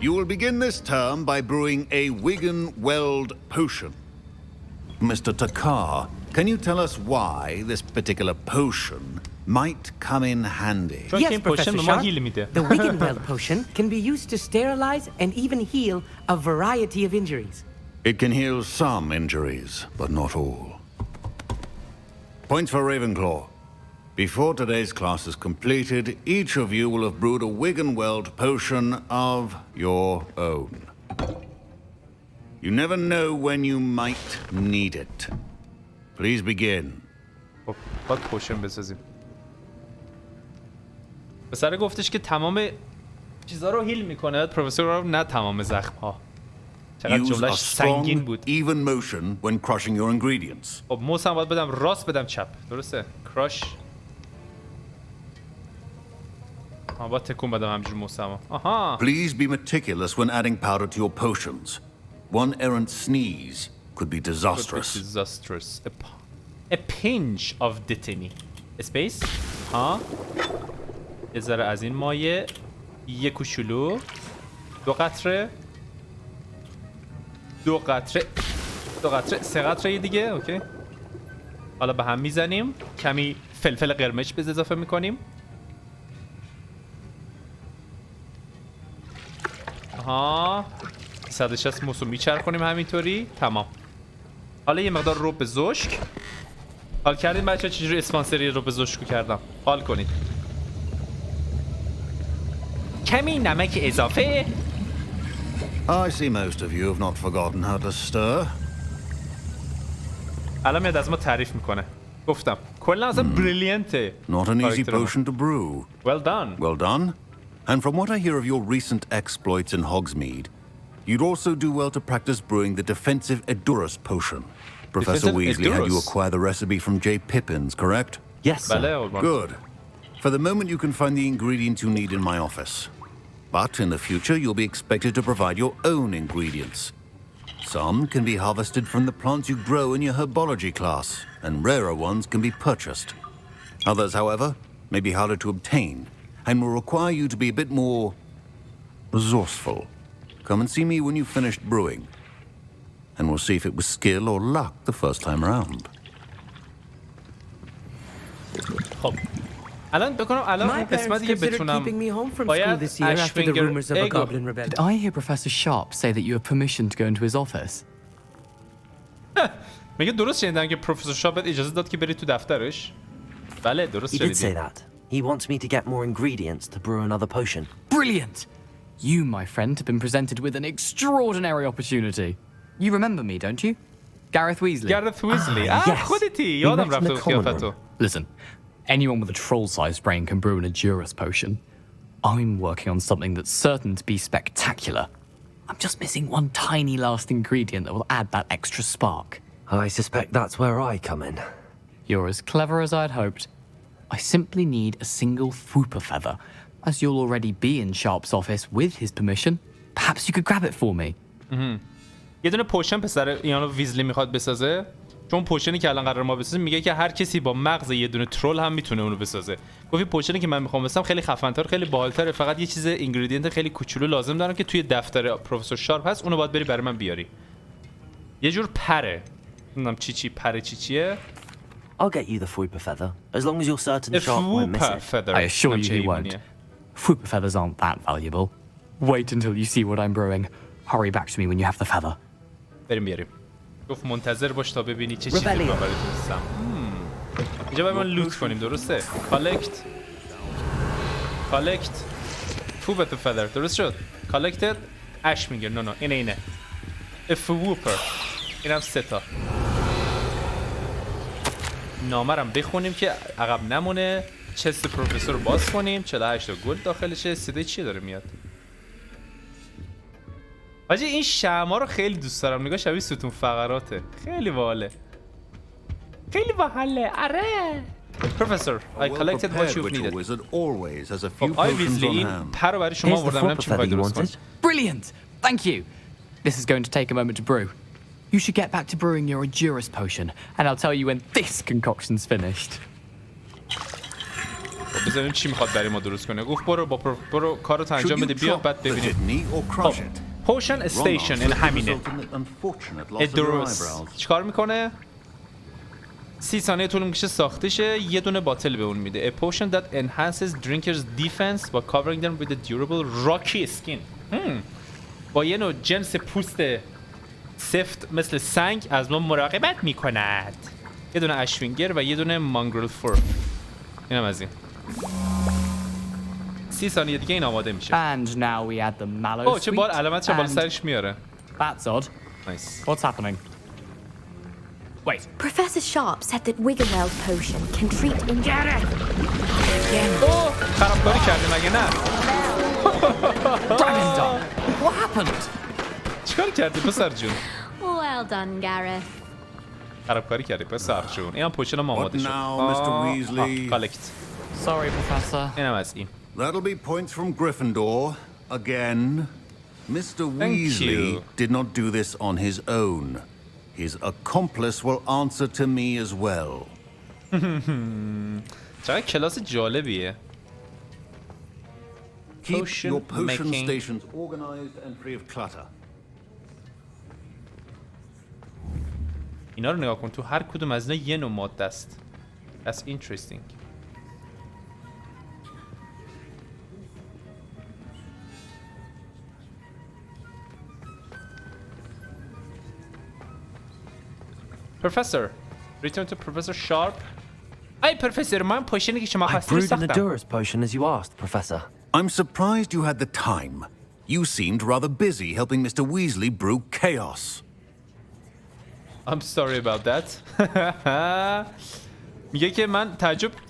You will begin this term by brewing a Wigan-Weld potion. Mr. Takar, can you tell us why this particular potion might come in handy? Yes, Professor Sharp. The Wigan-Weld potion can be used to sterilize and even heal a variety of injuries. It can heal some injuries, but not all. Points for Ravenclaw. Before today's class is completed, each of you will have brewed a Wigan-Weld potion of your own. You never know when you might need it. Please begin. باید پوشن بسازیم پسره گفتش که تمام چیزا رو هیل میکنه پروفسور رو، نه تمام زخم ها. چقدر جملهش سنگین بود. Even motion when crushing your ingredients. خب موس هم باید بدم راست بدم چپ، درسته؟ کراش. با تکون بدم همجور موسم. آها. Please be meticulous when adding powder to your potions. One errant sneeze could be disastrous. A pinch of dittany. Space. ها. یه ذره از این مایه. یه کوچولو. 2 قطره. 2 قطره. 2 قطره. 3 قطره دیگه. اوکی. حالا به هم میزنیم. کمی فلفل قرمز به اضافه میکنیم. آها 160 موسو میچرخونیم همینطوری. تمام. حالا یه مقدار رب زشک. حال کردین بچه چجوری اسپانسری رب زشکو کردم؟ حال کنید. کمی نمک اضافه. I see most of you have not forgotten how to stir. الان میاد از ما تعریف میکنه. گفتم کلا اصلا بریلینته. Not an easy potion to brew. Well done. Well done. And from what I hear of your recent exploits in Hogsmeade, you'd also do well to practice brewing the defensive Edurus potion. Professor Weasley had you acquire the recipe from J. Pippin's, correct? Yes, sir. Good. For the moment, you can find the ingredients you need in my office. But in the future, you'll be expected to provide your own ingredients. Some can be harvested from the plants you grow in your herbology class, and rarer ones can be purchased. Others, however, may be harder to obtain, and will require you to be a bit more resourceful. Come and see me when you've finished brewing, and we'll see if it was skill or luck the first time around. خب الان بکنم الان قسمتی که بتونم باید اشفینگر Did I hear Professor Sharp say that you have permission to go into his office? میگه درست شنیدم که پروفسور شارپ اجازه داد که بری تو دفترش؟ بله درست شنیدی. He did say that. He wants me to get more ingredients to brew another potion. Brilliant! You, my friend, have been presented with an extraordinary opportunity. You remember me, don't you? Gareth Weasley. Gareth Weasley. خودتی. یادم رفته قیافتو. Listen, anyone with a troll-sized brain can brew an Edurus potion. I'm working on something that's certain to be spectacular. I'm just missing one tiny last ingredient that will add that extra spark. I suspect that's where I come in. You're as clever as I'd hoped. I simply need a single Fwooper feather. As you'll already be in Sharp's office with his permission, perhaps you could grab it for me. یه دونه پوشن پسر اینا ویزلی میخواد بسازه. چون پوشنی که الان قرار ما بسازیم میگه که هر کسی با مغز یه دونه ترول هم میتونه اونو بسازه. گفت پوشنی که من میخوام بسازم خیلی خفن‌تر، خیلی باحال‌تره، فقط یه چیز اینگریدینت خیلی کوچولو لازم دارم که توی دفتر پروفسور شارپ هست، اونو باید بری برای من بیاری. یه جور پره. نمیدونم چی پره چیه. I'll get you the Fwooper feather as long as you're certain Sharp won't miss it. I assure you he won't. Fwooper feathers aren't that valuable. Wait until you see what I'm brewing. Hurry back to me when you have the feather. بریم بیاریم. گفت منتظر باش تا ببینی چه چیزی رو براتون هستم. اینجا باید ما لوت کنیم درسته؟ کالکت Fwooper feather درست شد؟ کالکتد اش میگه نه اینه Fwooper اینم 3 تا. نامرم بخونیم که عقب نمونه. چست پروفسور رو باز کنیم. 48 تا گلد داخلشه. صدای چی داره میاد؟ حاجی این شمع رو خیلی دوست دارم. نگاه شبیه ستون فقراته. خیلی باحاله. آره. Professor, I collected what you've needed. آی ویزلی این پر رو برای شما آوردم. نمیدونم چی می‌خوای درست کنی. Brilliant. Thank you. This is going to take a moment to brew. You should get back to brewing your Edurus potion, and I'll tell you when this concoction's finished. بذاریم چی میخواد برای ما درست کنه. گفت برو کارو انجام بده بیا بعد ببینیم. پوشن استیشن این همینه. ادروس چیکار میکنه؟ 30 ثانیه طول میکشه ساختشه. یه دونه باتل به اون میده. A potion that enhances drinkers defense by covering them with a durable rocky skin. با یه نوع جنس پوست سفت مثل سنگ از ما مراقبت میکند. یه دونه اشوینگر و یه دونه مانگرل فور. اینم از این. 30 ثانیه دیگه این آماده میشه. And now we add the mallow چه بال علامتش بالا سرش میاره. That's odd. Nice. What's happening? Wait. Professor Sharp said that Wiggenweld potion can treat injury. خرابکاری کردی مگه نه؟ What happened? چیکار کردی پسر جون؟ Well done, Gareth. خرابکاری کردی پسر جون. اینم پوشن ما آماده شد. Mr. Weasley. کالکت. Sorry, Professor. اینم از این. That'll be points from Gryffindor again. Mr. Weasley did not do this on his own. His accomplice will answer to me as well. چقدر کلاس جالبیه. Keep your potion stations organized and free of clutter. اینا رو نگاه کن، تو هر کدوم از اینا یه نوع ماده است. That's interesting. Professor, return to Professor Sharp. Ay, Professor, من پوشنی که شما خواستید ساختم. I brewed an Endurance potion as you asked, Professor. I'm surprised you had the time. You seemed rather busy helping Mr. Weasley brew chaos. I'm sorry about that. میگه که من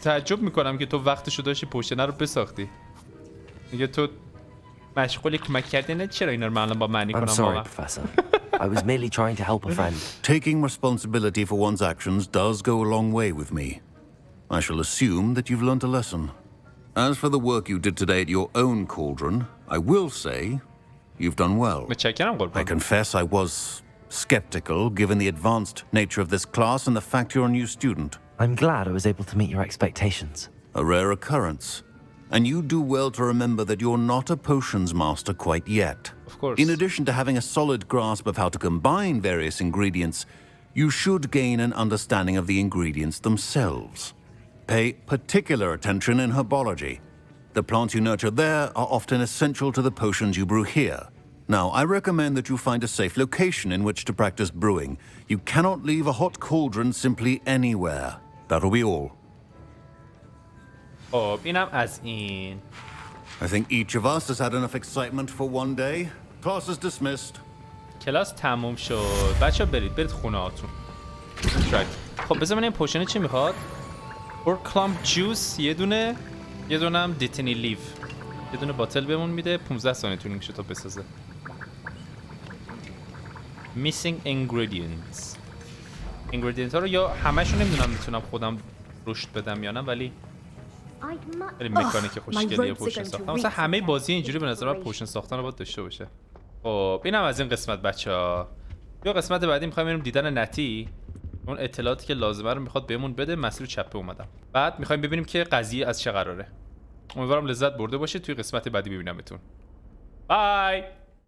تعجب میکنم که تو وقتشو داشتی پوشنه رو بساختی. میگه تو مشغول کمک کردن چرا اینا رو من الان با معنی کنم. I'm sorry, Professor. I was merely trying to help a friend. Taking responsibility for one's actions does go a long way with me. I shall assume that you've learnt a lesson. As for the work you did today at your own cauldron, I will say you've done well. I confess I was skeptical given the advanced nature of this class and the fact you're a new student. I'm glad I was able to meet your expectations. A rare occurrence. And you do well to remember that you're not a potions master quite yet. Of course. In addition to having a solid grasp of how to combine various ingredients, you should gain an understanding of the ingredients themselves. Pay particular attention in herbology. The plants you nurture there are often essential to the potions you brew here. Now, I recommend that you find a safe location in which to practice brewing. You cannot leave a hot cauldron simply anywhere. That'll be all. خب اینم از این. I think each of us has had enough excitement for one day. Class is dismissed. کلاس تموم شد. بچه‌ها برید خونه هاتون. خب بذار ببینیم پوشن چی میخواد. اور کلام جوس یه دونه هم دیتنی لیف. یه دونه باتل بهمون میده. 15 ثانیه طول میشه تا بسازه. Missing ingredients. ingredients ها رو یا همشون نمیدونم میتونم خودم رشد بدم یا نه، ولی خیلی مکانیک خوشگلیه پوشن ساختن. مثلا همه بازی اینجوری به نظر من پوشن ساختن رو باید داشته باشه. خب اینم از این قسمت بچه‌ها. یا قسمت بعدی می‌خوایم بریم دیدن نتی. اون اطلاعاتی که لازمه رو میخواد بهمون بده. مسیر چپه اومدم. بعد می‌خوایم ببینیم که قضیه از چه قراره. امیدوارم لذت برده باشید. توی قسمت بعدی ببینمتون. بای.